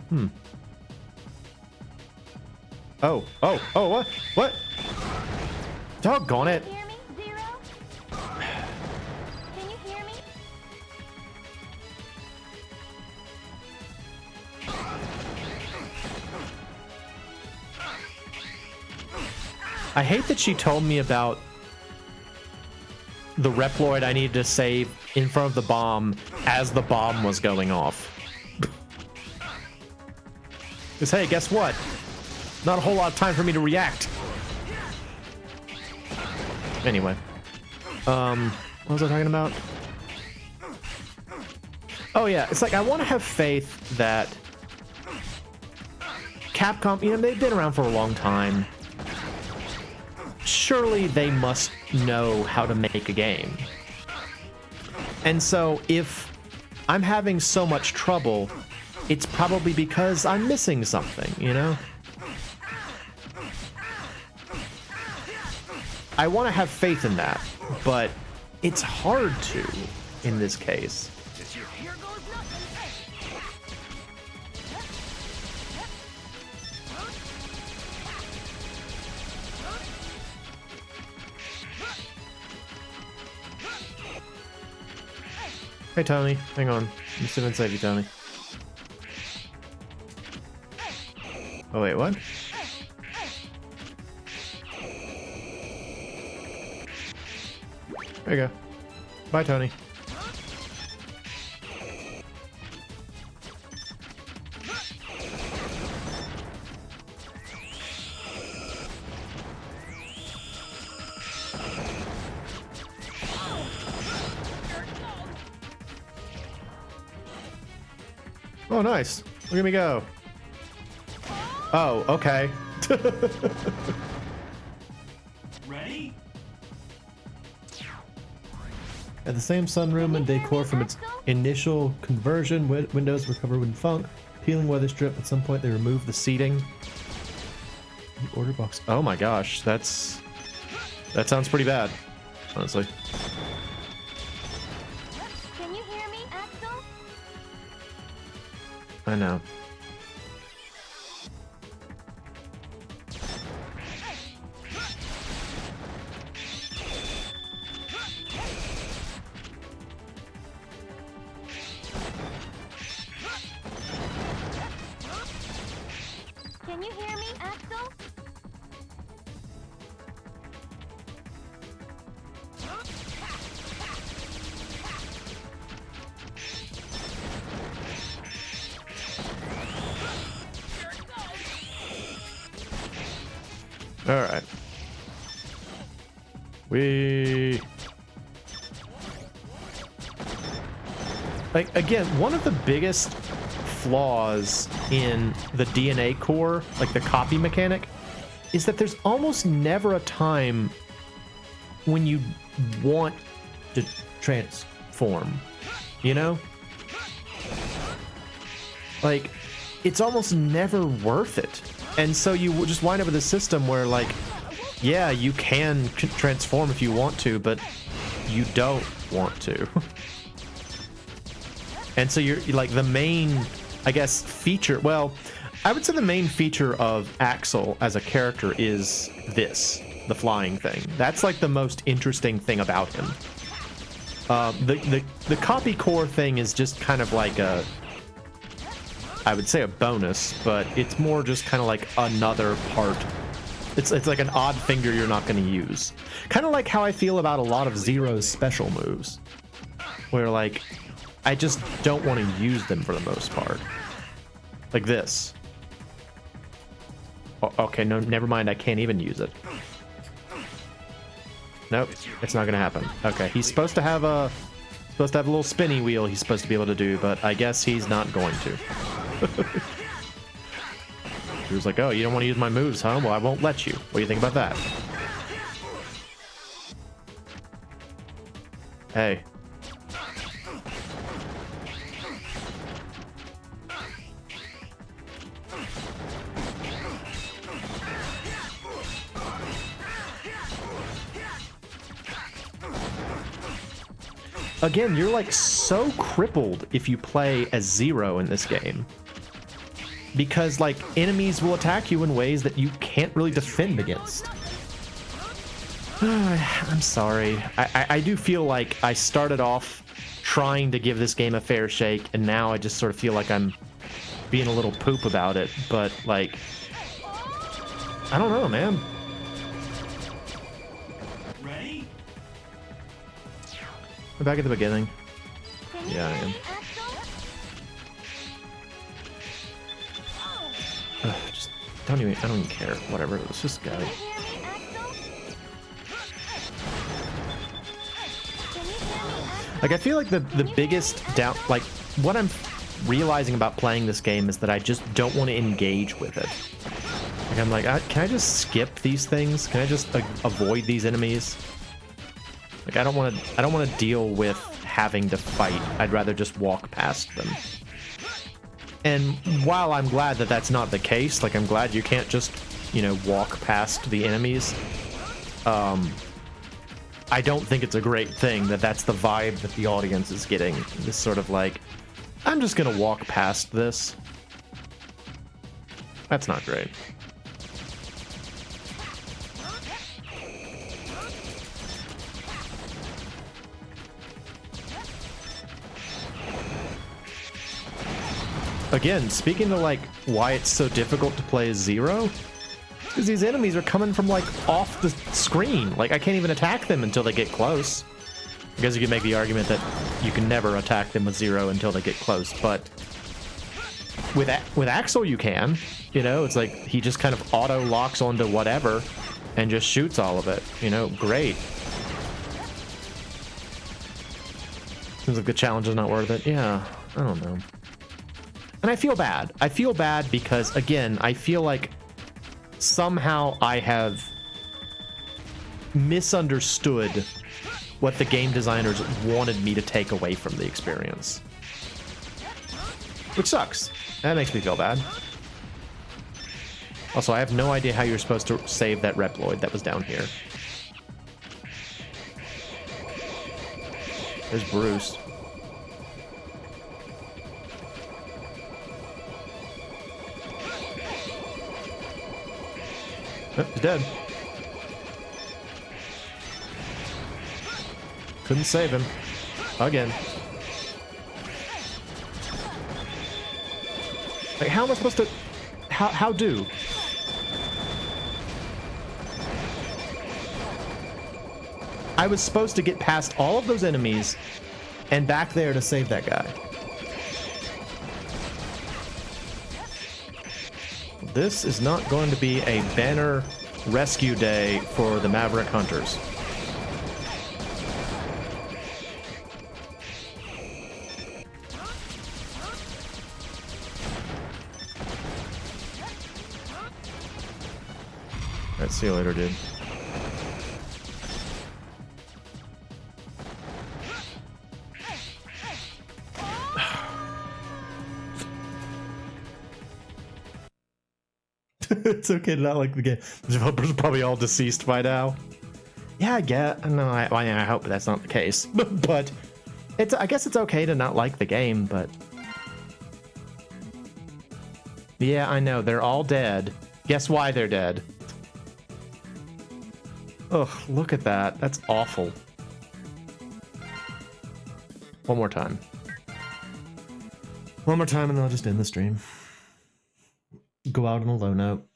Oh, what? Doggone it. I hate that she told me about the Reploid I needed to save in front of the bomb as the bomb was going off. Because, hey, guess what? Not a whole lot of time for me to react. Anyway. What was I talking about? Oh, yeah. It's like, I want to have faith that Capcom, you know, they've been around for a long time. Surely they must know how to make a game. And so if I'm having so much trouble, it's probably because I'm missing something, you know? I want to have faith in that, but it's hard to in this case. Hey, Tony. Hang on. I'm still inside you, Tony. Oh, wait, what? There you go. Bye, Tony. Oh, nice. Look at me go. Oh, okay. Ready? At the same sunroom and decor from its initial conversion, windows were covered with funk, peeling weather strip. At some point, they removed the seating. The order box. Oh my gosh, that sounds pretty bad, honestly. Can you hear me, Axel? I know. Can you hear me, Axel? All right. Like, again, one of the biggest flaws in the DNA core, like the copy mechanic, is that there's almost never a time when you want to transform, you know? Like, it's almost never worth it. And so you just wind up with a system where, like, yeah, you can transform if you want to, but you don't want to. And so you're like the main, I guess, feature. Well, I would say the main feature of Axel as a character is this, the flying thing. That's like the most interesting thing about him. The copy core thing is just kind of like a, I would say a bonus, but it's more just kind of like another part. It's like an odd finger you're not going to use. Kind of like how I feel about a lot of Zero's special moves, where like I just don't want to use them for the most part. Like this. Oh, okay, no, never mind. I can't even use it. Nope, it's not gonna happen. Okay, he's supposed to have a little spinny wheel he's supposed to be able to do, but I guess he's not going to. He was like, oh, you don't want to use my moves, huh? Well, I won't let you. What do you think about that? Hey. Again, you're like so crippled if you play as Zero in this game. Because like enemies will attack you in ways that you can't really defend against. I'm sorry. I do feel like I started off trying to give this game a fair shake, and now I just sort of feel like I'm being a little poop about it. But like, I don't know, man. Ready? We're back at the beginning. Yeah, I am. Just don't even. I don't even care. Whatever. Let's just go. Like I feel like the biggest doubt, like what I'm realizing about playing this game is that I just don't want to engage with it. Like I'm like, can I just skip these things? Can I just avoid these enemies? Like I don't want to deal with having to fight. I'd rather just walk past them. And while I'm glad that that's not the case, like I'm glad you can't just, you know, walk past the enemies. I don't think it's a great thing that that's the vibe that the audience is getting. This sort of like, I'm just gonna walk past this. That's not great. Again, speaking of like why it's so difficult to play as Zero, because these enemies are coming from like off the screen. Like I can't even attack them until they get close. I guess you can make the argument that you can never attack them with Zero until they get close, but with Axel you can. You know, it's like he just kind of auto locks onto whatever and just shoots all of it. You know, great. Seems like the challenge is not worth it. Yeah, I don't know. And I feel bad. I feel bad because, again, I feel like somehow I have misunderstood what the game designers wanted me to take away from the experience. Which sucks. That makes me feel bad. Also, I have no idea how you're supposed to save that Reploid that was down here. There's Bruce. Oh, he's dead. Couldn't save him. Again. Like, how am I supposed to... How do? I was supposed to get past all of those enemies and back there to save that guy. This is not going to be a banner rescue day for the Maverick Hunters. Alright, see you later, dude. It's okay to not like the game. The developers are probably all deceased by now. Yeah, I get. No, I hope that's not the case. But I guess it's okay to not like the game. But yeah, I know they're all dead. Guess why they're dead? Ugh, look at that. That's awful. One more time. One more time, and then I'll just end the stream. Go out on a low note.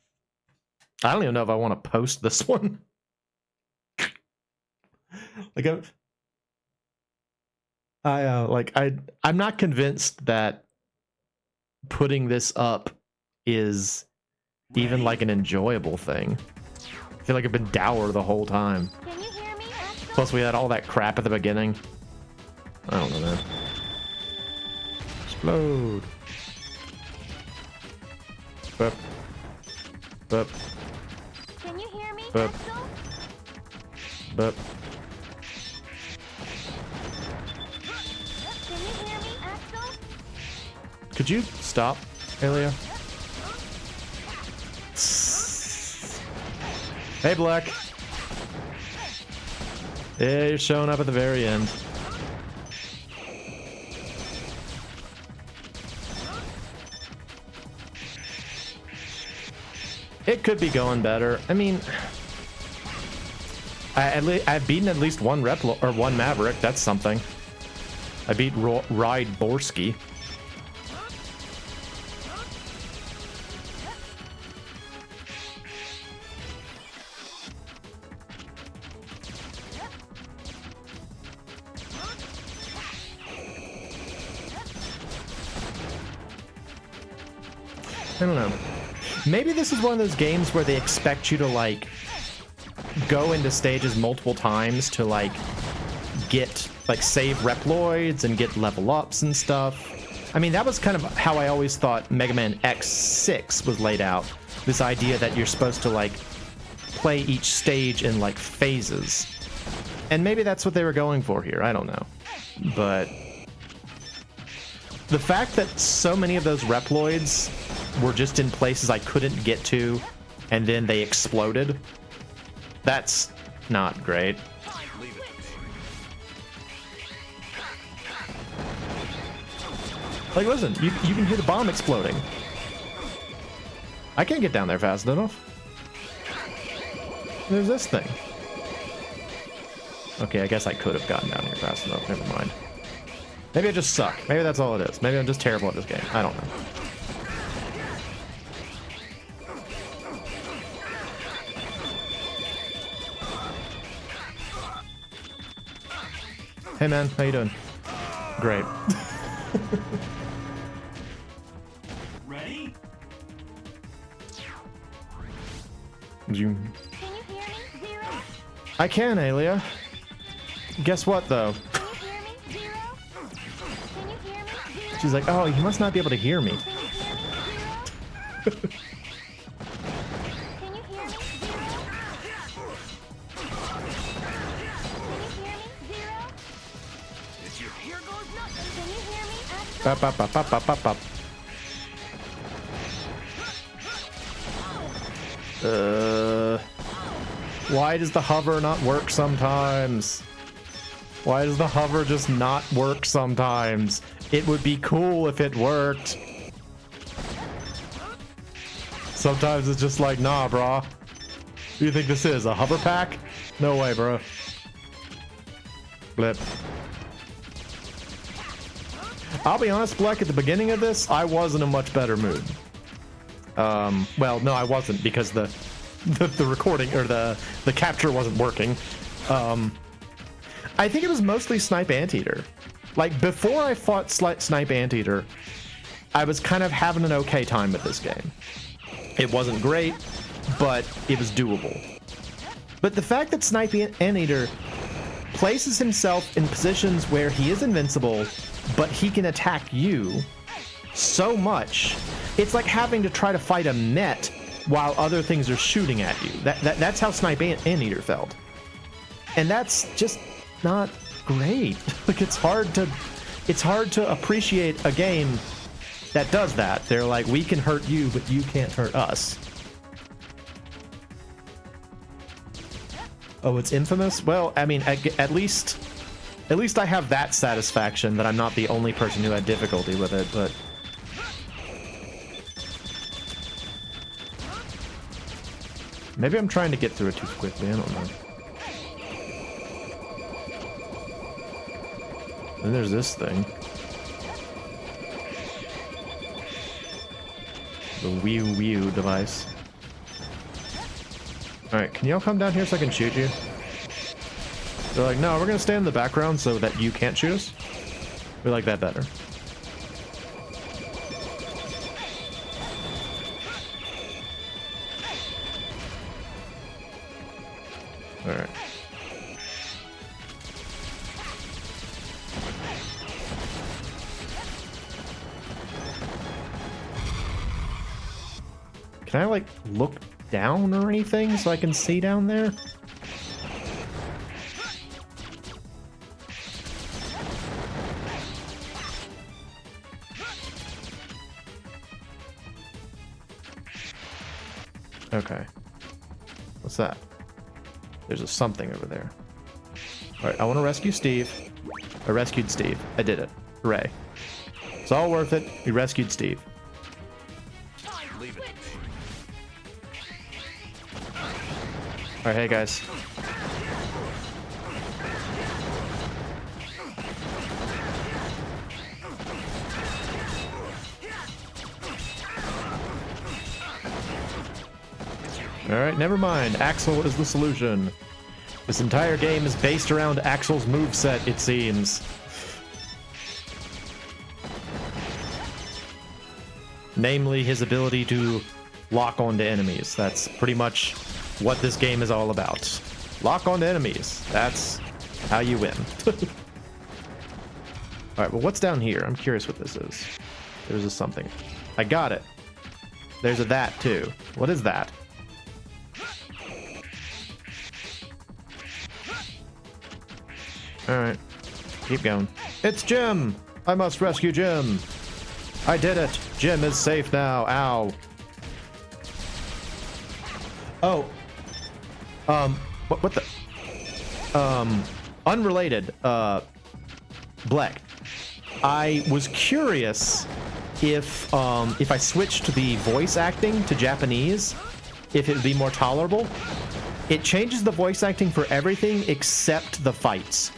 I don't even know if I want to post this one. I'm not convinced that putting this up is even like an enjoyable thing. I feel like I've been dour the whole time. Can you hear me, Axel? Plus we had all that crap at the beginning. I don't know, man. Explode. Bup. Bup. Can you hear me, Bup. Axel? Bup. Can you hear me, Axel? Could you stop, Alia? Hey, Black. Yeah, you're showing up at the very end. It could be going better. I mean, I've beaten at least one one Maverick. That's something. I beat Ride Borsky. I don't know. Maybe this is one of those games where they expect you to like go into stages multiple times to like get like save Reploids and get level ups and stuff. I mean, that was kind of how I always thought Megaman X7 was laid out. This idea that you're supposed to like play each stage in like phases. And maybe that's what they were going for here. I don't know. But the fact that so many of those Reploids were just in places I couldn't get to, and then they exploded. That's not great. Like, listen, you can hear the bomb exploding. I can't get down there fast enough. There's this thing. Okay, I guess I could have gotten down here fast enough. Never mind. Maybe I just suck. Maybe that's all it is. Maybe I'm just terrible at this game. I don't know. Hey man, how you doing? Great. Ready? Can you hear me, Zero? I can, Alia. Guess what, though? Can you hear me, Zero? Can you hear me, Zero? She's like, oh, you must not be able to hear me. Can you hear me, Zero? Can you hear me, Zero? Here goes nothing. Can you hear me, Axel? Bop, bop, bop, bop, bop, bop, bop. Why does the hover not work sometimes? Why does the hover just not work sometimes? It would be cool if it worked. Sometimes it's just like, nah, brah. What do you think this is, a hover pack? No way, bro. Blip. I'll be honest, Black, at the beginning of this, I was in a much better mood. Well, no, I wasn't, because the recording, or the capture wasn't working. I think it was mostly Snipe Anteater. Like, before I fought Snipe Anteater, I was kind of having an okay time with this game. It wasn't great, but it was doable. But the fact that Snipe Anteater places himself in positions where he is invincible, but he can attack you so much, it's like having to try to fight a Met while other things are shooting at you. That's how Snipe Anteater felt. And that's just not great. Like, it's hard to appreciate a game that does that. They're like, we can hurt you, but you can't hurt us. Oh, it's infamous? Well, I mean, at least I have that satisfaction that I'm not the only person who had difficulty with it, but... Maybe I'm trying to get through it too quickly, I don't know. Then there's this thing. The Wii U device. Alright, can y'all come down here so I can shoot you? They're like, no, we're gonna stand in the background so that you can't shoot us. We like that better. Alright. Can I, like, look down or anything so I can see down there? Okay. What's that? There's a something over there. Alright, I want to rescue Steve. I rescued Steve. I did it. Hooray. It's all worth it. We rescued Steve. Leave it. Alright, hey guys. Alright, never mind. Axel is the solution. This entire game is based around Axel's moveset, it seems. Namely, his ability to lock onto enemies. That's pretty much what this game is all about. Lock onto enemies. That's how you win. Alright, well, what's down here? I'm curious what this is. There's a something. I got it. There's a that, too. What is that? Alright. Keep going. It's Jim! I must rescue Jim! I did it! Jim is safe now. Ow. Oh. What the? Unrelated. Black. I was curious if I switched the voice acting to Japanese, if it would be more tolerable. It changes the voice acting for everything except the fights.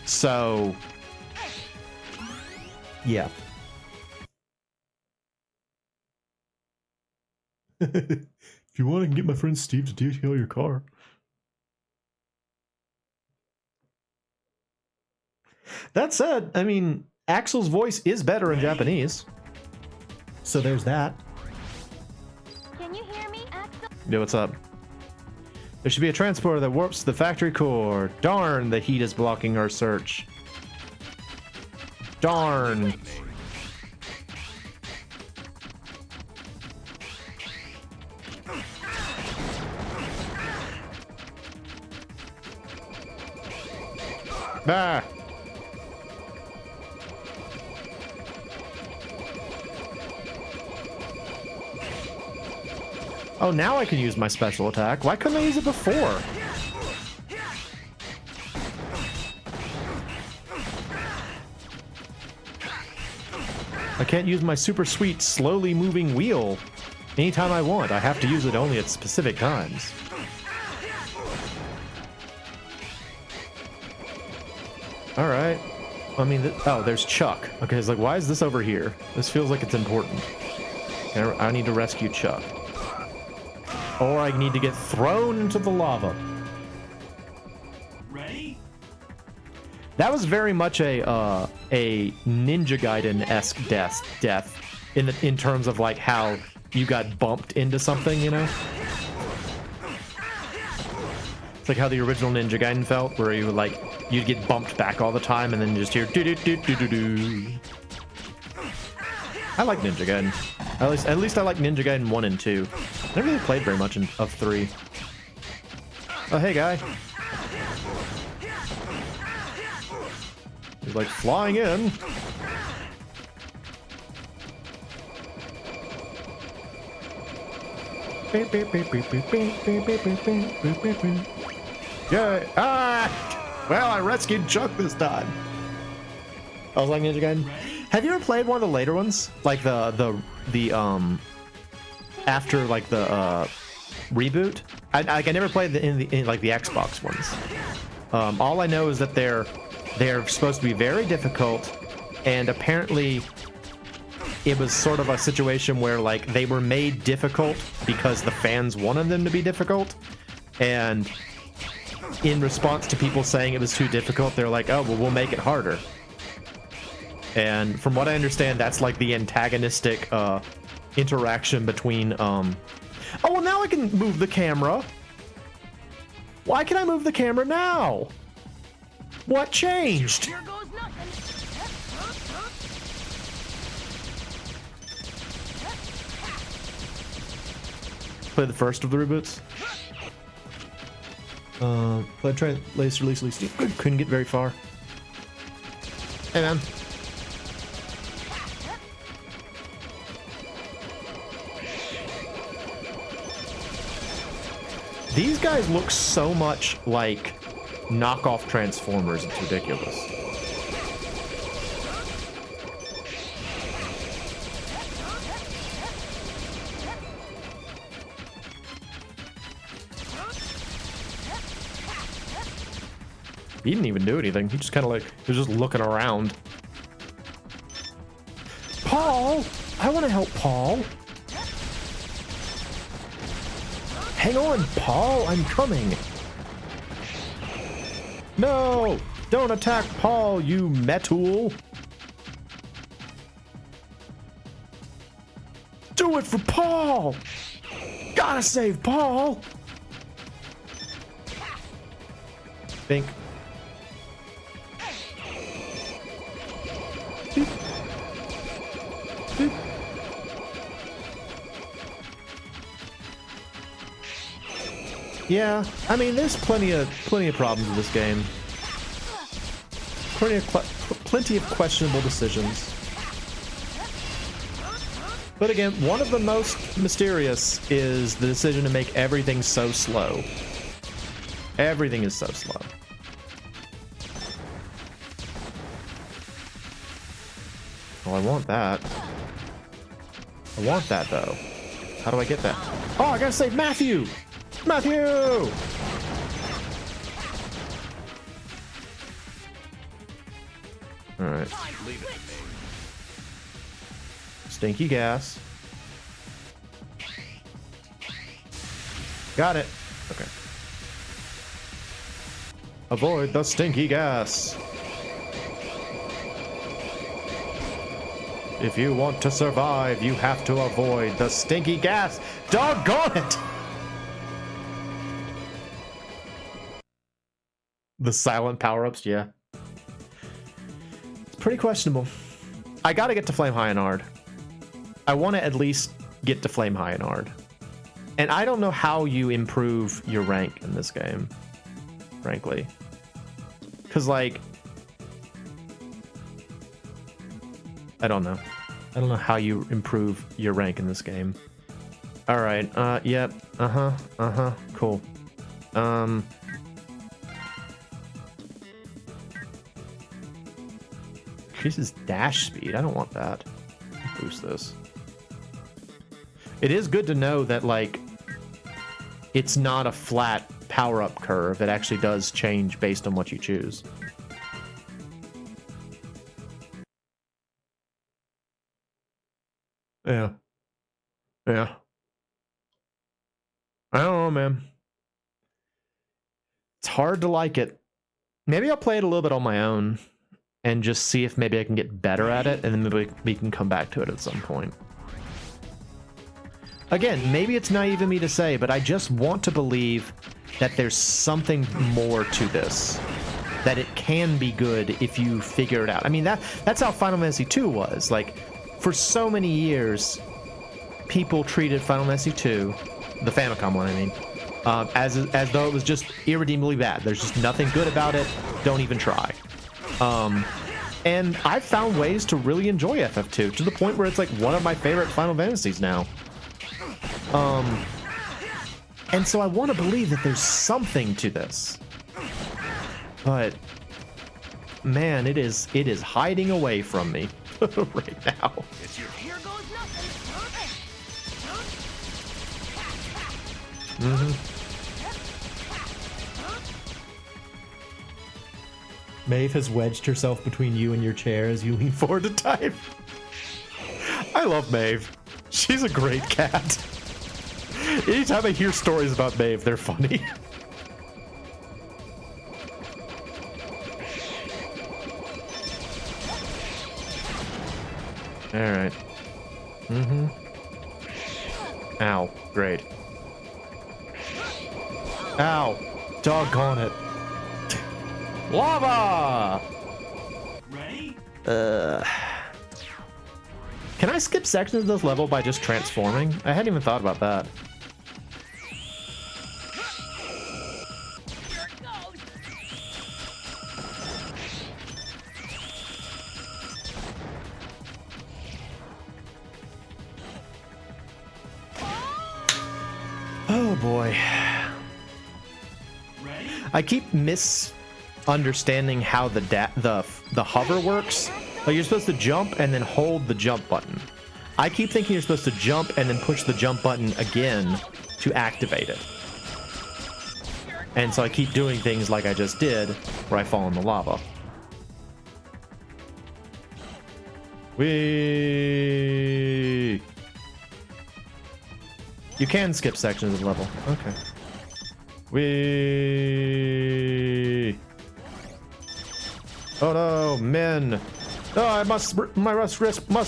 So, yeah. If you want, I can get my friend Steve to detail your car. That said, I mean, Axel's voice is better in Japanese. So there's that. Can you hear me, Axel? Yo, what's up? There should be a transporter that warps to the factory core. Darn, the heat is blocking our search. Darn. Ah. Oh, now I can use my special attack. Why couldn't I use it before? I can't use my super sweet, slowly moving wheel anytime I want. I have to use it only at specific times. All right. I mean, oh, there's Chuck. Okay, it's like, why is this over here? This feels like it's important. I need to rescue Chuck. Or I need to get thrown into the lava. Ready? That was very much a Ninja Gaiden-esque death in terms of like how you got bumped into something, you know? It's like how the original Ninja Gaiden felt, where you like you'd get bumped back all the time and then you just hear do do do do do do. I like Ninja Gaiden. At least I like Ninja Gaiden 1 and 2. I never really played very much of 3. Oh, hey, guy. He's like flying in. Yeah. Ah! Well, I rescued Chuck this time. I was like Ninja Gaiden. Have you ever played one of the later ones? Like the after like the reboot? I never played in like the Xbox ones. All I know is that they're supposed to be very difficult, and apparently it was sort of a situation where like they were made difficult because the fans wanted them to be difficult, and in response to people saying it was too difficult, they're like, oh well, we'll make it harder. And from what I understand, that's like the antagonistic interaction between oh well, now I can move the camera. Why can I move the camera now? What changed? Here goes nothing. Play the first of the reboots. Try latest release. Couldn't get very far. Hey man. These guys look so much like knockoff Transformers, it's ridiculous. He didn't even do anything. He just kind of like, he was just looking around. Paul! I want to help Paul. Hang on, Paul, I'm coming. No! Don't attack Paul, you metool! Do it for Paul! Gotta save Paul! Think. Boop. Boop. Yeah, I mean, there's plenty of problems with this game. Plenty of questionable decisions. But again, one of the most mysterious is the decision to make everything so slow. Everything is so slow. Oh, I want that. I want that, though. How do I get that? Oh, I gotta save Matthew! Matthew! Alright. Stinky gas. Got it. Okay. Avoid the stinky gas. If you want to survive, you have to avoid the stinky gas. Doggone it! The silent power-ups, yeah. It's pretty questionable. I gotta get to Flame High and Hard. I want to at least get to Flame High and Hard. And I don't know how you improve your rank in this game, frankly. Because, like, I don't know. I don't know how you improve your rank in this game. Alright, yep, cool. Increases dash speed. I don't want that. Boost this. It is good to know that, like, it's not a flat power-up curve. It actually does change based on what you choose. Yeah. Yeah. I don't know, man. It's hard to like it. Maybe I'll play it a little bit on my own and just see if maybe I can get better at it, and then maybe we can come back to it at some point. Again, maybe it's naive of me to say, but I just want to believe that there's something more to this. That it can be good if you figure it out. I mean, that's how Final Fantasy II was. Like, for so many years, people treated Final Fantasy II, the Famicom one, I mean, as though it was just irredeemably bad. There's just nothing good about it. Don't even try. And I've found ways to really enjoy FF2 to the point where it's like one of my favorite Final Fantasies now. And so I want to believe that there's something to this. But man, it is hiding away from me right now. Here goes nothing. Maeve has wedged herself between you and your chair as you lean forward to type. I love Maeve. She's a great cat. Anytime I hear stories about Maeve, they're funny. Alright. Ow. Great. Ow. Doggone it. Lava! Ready? Can I skip sections of this level by just transforming? I hadn't even thought about that. Here it goes. Oh boy. Ready? I keep misunderstanding how the hover works. Like you're supposed to jump and then hold the jump button. I keep thinking you're supposed to jump and then push the jump button again to activate it. And so I keep doing things like I just did, where I fall in the lava. Whee! You can skip sections of the level. Okay. Whee! Oh no, men! Oh, I must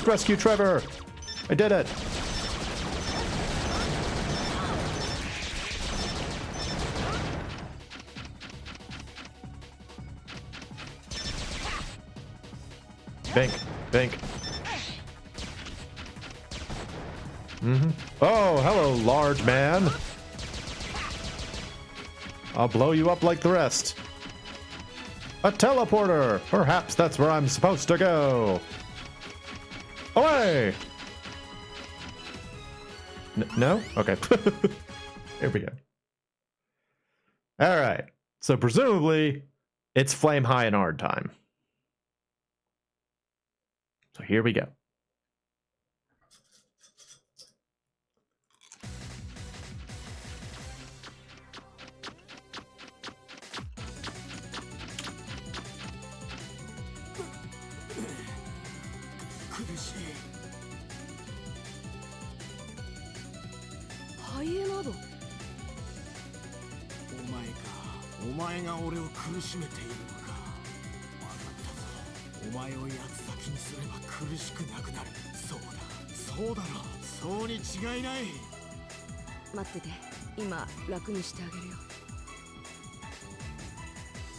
rescue Trevor. I did it. Bink, bink. Oh, hello, large man. I'll blow you up like the rest. A teleporter! Perhaps that's where I'm supposed to go. Away! No? Okay. Here we go. Alright. So presumably, it's flame high and hard time. So here we go.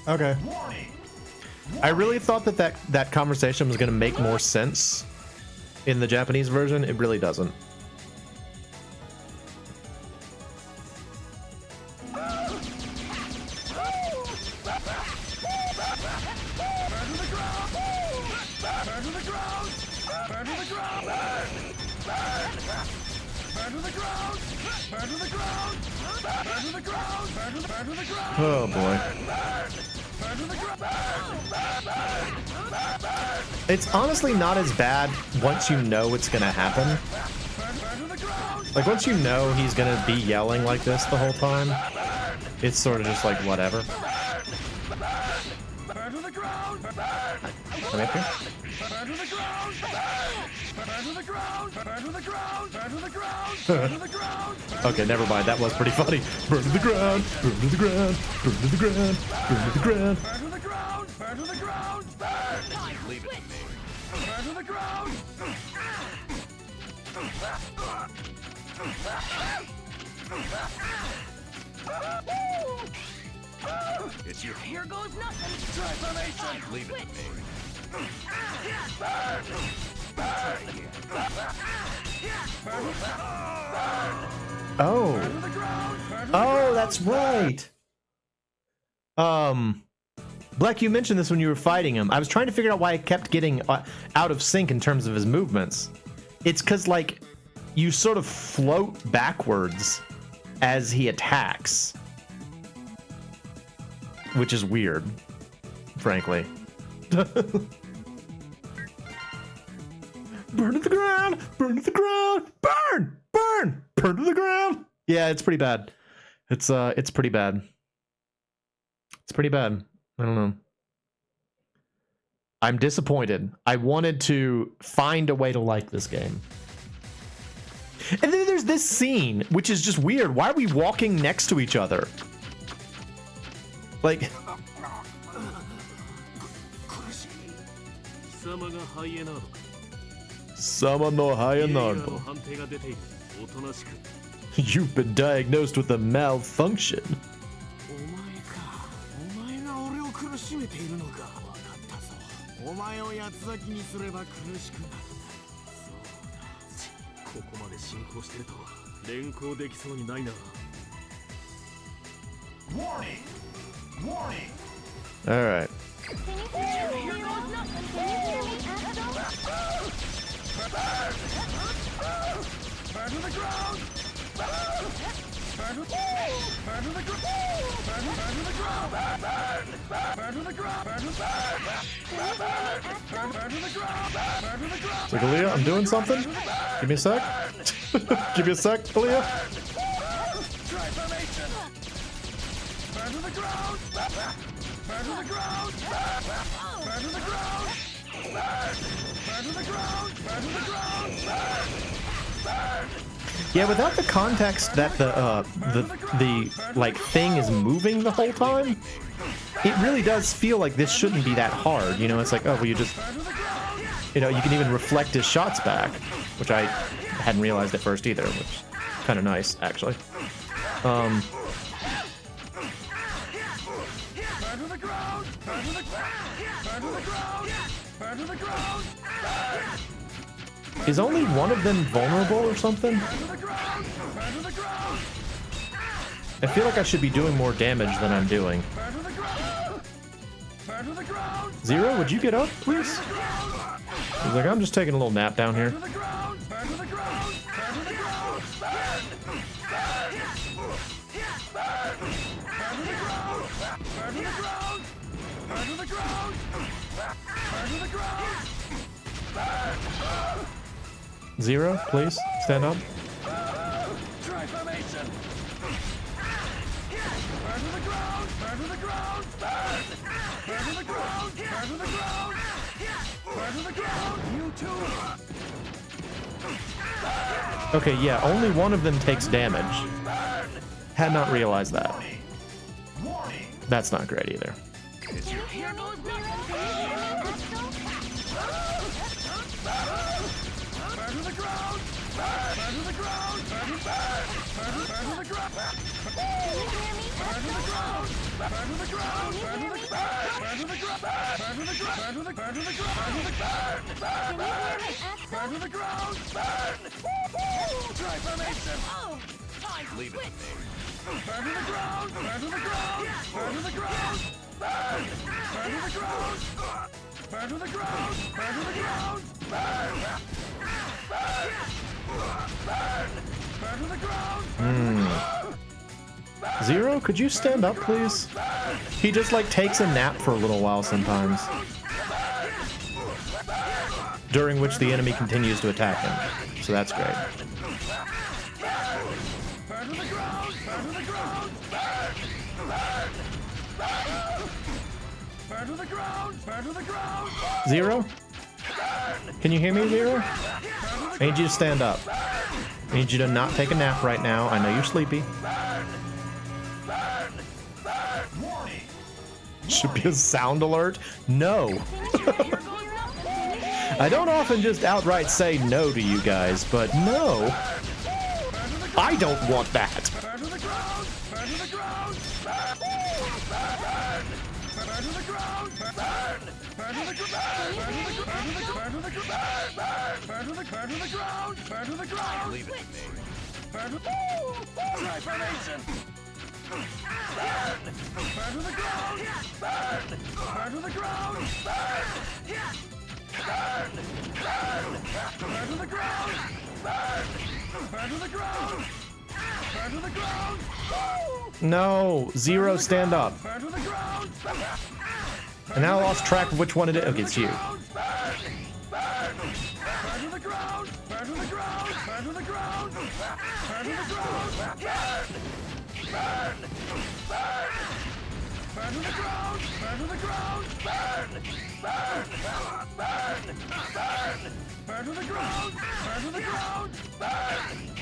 Okay. I really thought that conversation was going to make more sense in the Japanese version. It really doesn't. Oh boy. It's honestly not as bad once you know it's gonna happen. Like once you know he's gonna be yelling like this the whole time, it's sort of just like whatever. Come up here. Okay, never mind. That was pretty funny. Burn to the ground, burn to the ground, burn to the ground, burn to the ground. Burn to the ground! Burn! Leave it to me. Burn to the ground! It's your Here goes nothing. transformation. Leave it to me. Burn! Burn! Oh. Oh, that's right. Black, you mentioned this when you were fighting him. I was trying to figure out why I kept getting out of sync in terms of his movements. It's because, like, you sort of float backwards as he attacks, which is weird, frankly. Burn to the ground! Burn to the ground! Burn! Burn! Burn to the ground! Yeah, it's pretty bad. It's pretty bad. It's pretty bad. I don't know. I'm disappointed. I wanted to find a way to like this game. And then there's this scene, which is just weird. Why are we walking next to each other? Like... Sama no hayanado. You've been diagnosed with a malfunction. Warning! Warning! All right. Burn to the ground! Burn to the ground! Burn to the ground! Burn to the ground! Burn to the ground! It's like, Aaliyah, I'm doing something. Give me a sec. Give me a sec, Aaliyah. Burn to the ground! Burn to the ground! Burn to the ground! Burn to the ground! Burn to the ground! Burn! Yeah, without the context that the like thing is moving the whole time, it really does feel like this shouldn't be that hard. You know, it's like, oh, well, you just, you know, you can even reflect his shots back, which I hadn't realized at first either, which is kind of nice, actually. Is only one of them vulnerable or something? I feel like I should be doing more damage than I'm doing. Zero, would you get up, please? He's like, I'm just taking a little nap down here. Zero, please, stand up. Okay, yeah, only one of them takes damage. Had not realized that. That's not great either. Leave it. Burn to the ground! Burn to the ground! Burn to the ground! Burn! Burn to the ground! Burn to the ground! Burn to the ground! Burn! Burn! Burn! Burn to the ground! Zero, could you stand up, please? He just like takes a nap for a little while sometimes, during which the enemy continues to attack him. So that's great. Burn to the ground! Burn to the ground! Burn to the ground! Burn to the ground! Zero? Can you hear me, Zero? I need you to stand up. I need you to not take a nap right now. I know you're sleepy. Should be a sound alert? No. I don't often just outright say no to you guys, but no. I don't want that. Burn to the ground! Burn to the ground! Burn to the ground! Burn! Burn to the ground! Burn to the ground! Burn to the ground! Burn to the ground! Burn to the ground! Leave it to me. Burn to try formation! Burn! Burn to the ground! Burn! Burn to the ground! Burn! Burn! Burn! Burn to the ground! Burn! Burn to the ground! Burn to the ground! No, Zero, stand up. Burn to the ground! And now I lost track of which one it is. Okay, it's you. Burn to the ground! Burn to the ground! Burn to the ground! Burn to the ground! Burn! Burn to the ground! Burn to the ground! Burn! Burn! Burn! Burn! Burn to the ground! Burn to the ground! Burn!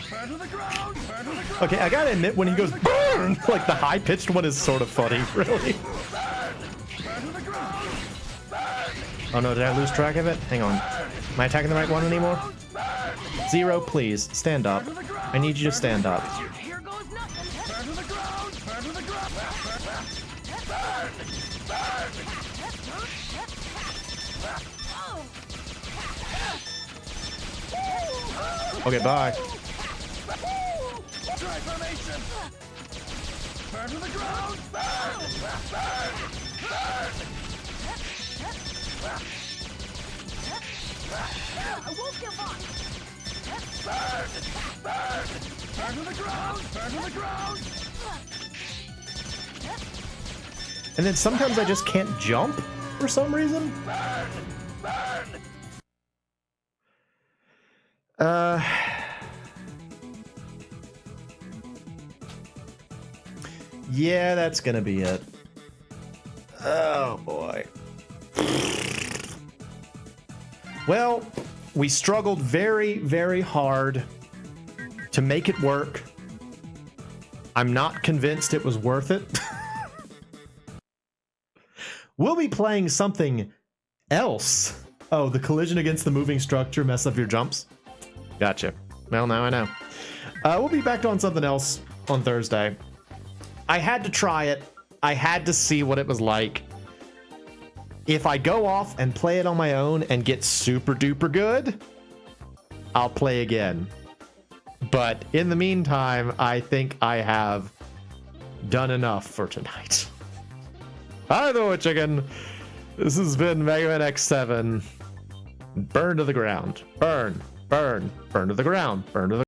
Burn to the ground! Burn to the ground! Okay, I gotta admit, when he goes burn, like the high-pitched one is sort of funny, really. Burn to the ground! Burn! Oh no, did I lose track of it? Hang on. Am I attacking the right one anymore? Zero, please, stand up. I need you to stand up. Here goes nothing. Burn to the ground! Burn to the ground! Burn! Burn! Okay, bye. Transformation! Burn to the ground! Burn! Burn! Burn! I won't give up. Burn! Burn! Burn to the ground! Burn to the ground! And then sometimes I just can't jump for some reason. Burn! Burn! Yeah, that's gonna be it. Oh boy. Well, we struggled very, very hard to make it work. I'm not convinced it was worth it. We'll be playing something else. Oh, the collision against the moving structure mess up your jumps. Gotcha. Well, now I know. We'll be back on something else on Thursday. I had to try it. I had to see what it was like. If I go off and play it on my own and get super duper good, I'll play again. But in the meantime, I think I have done enough for tonight. Hi there, MoeChicken. This has been Megaman X7. Burn to the ground. Burn, burn, burn to the ground. Burn to the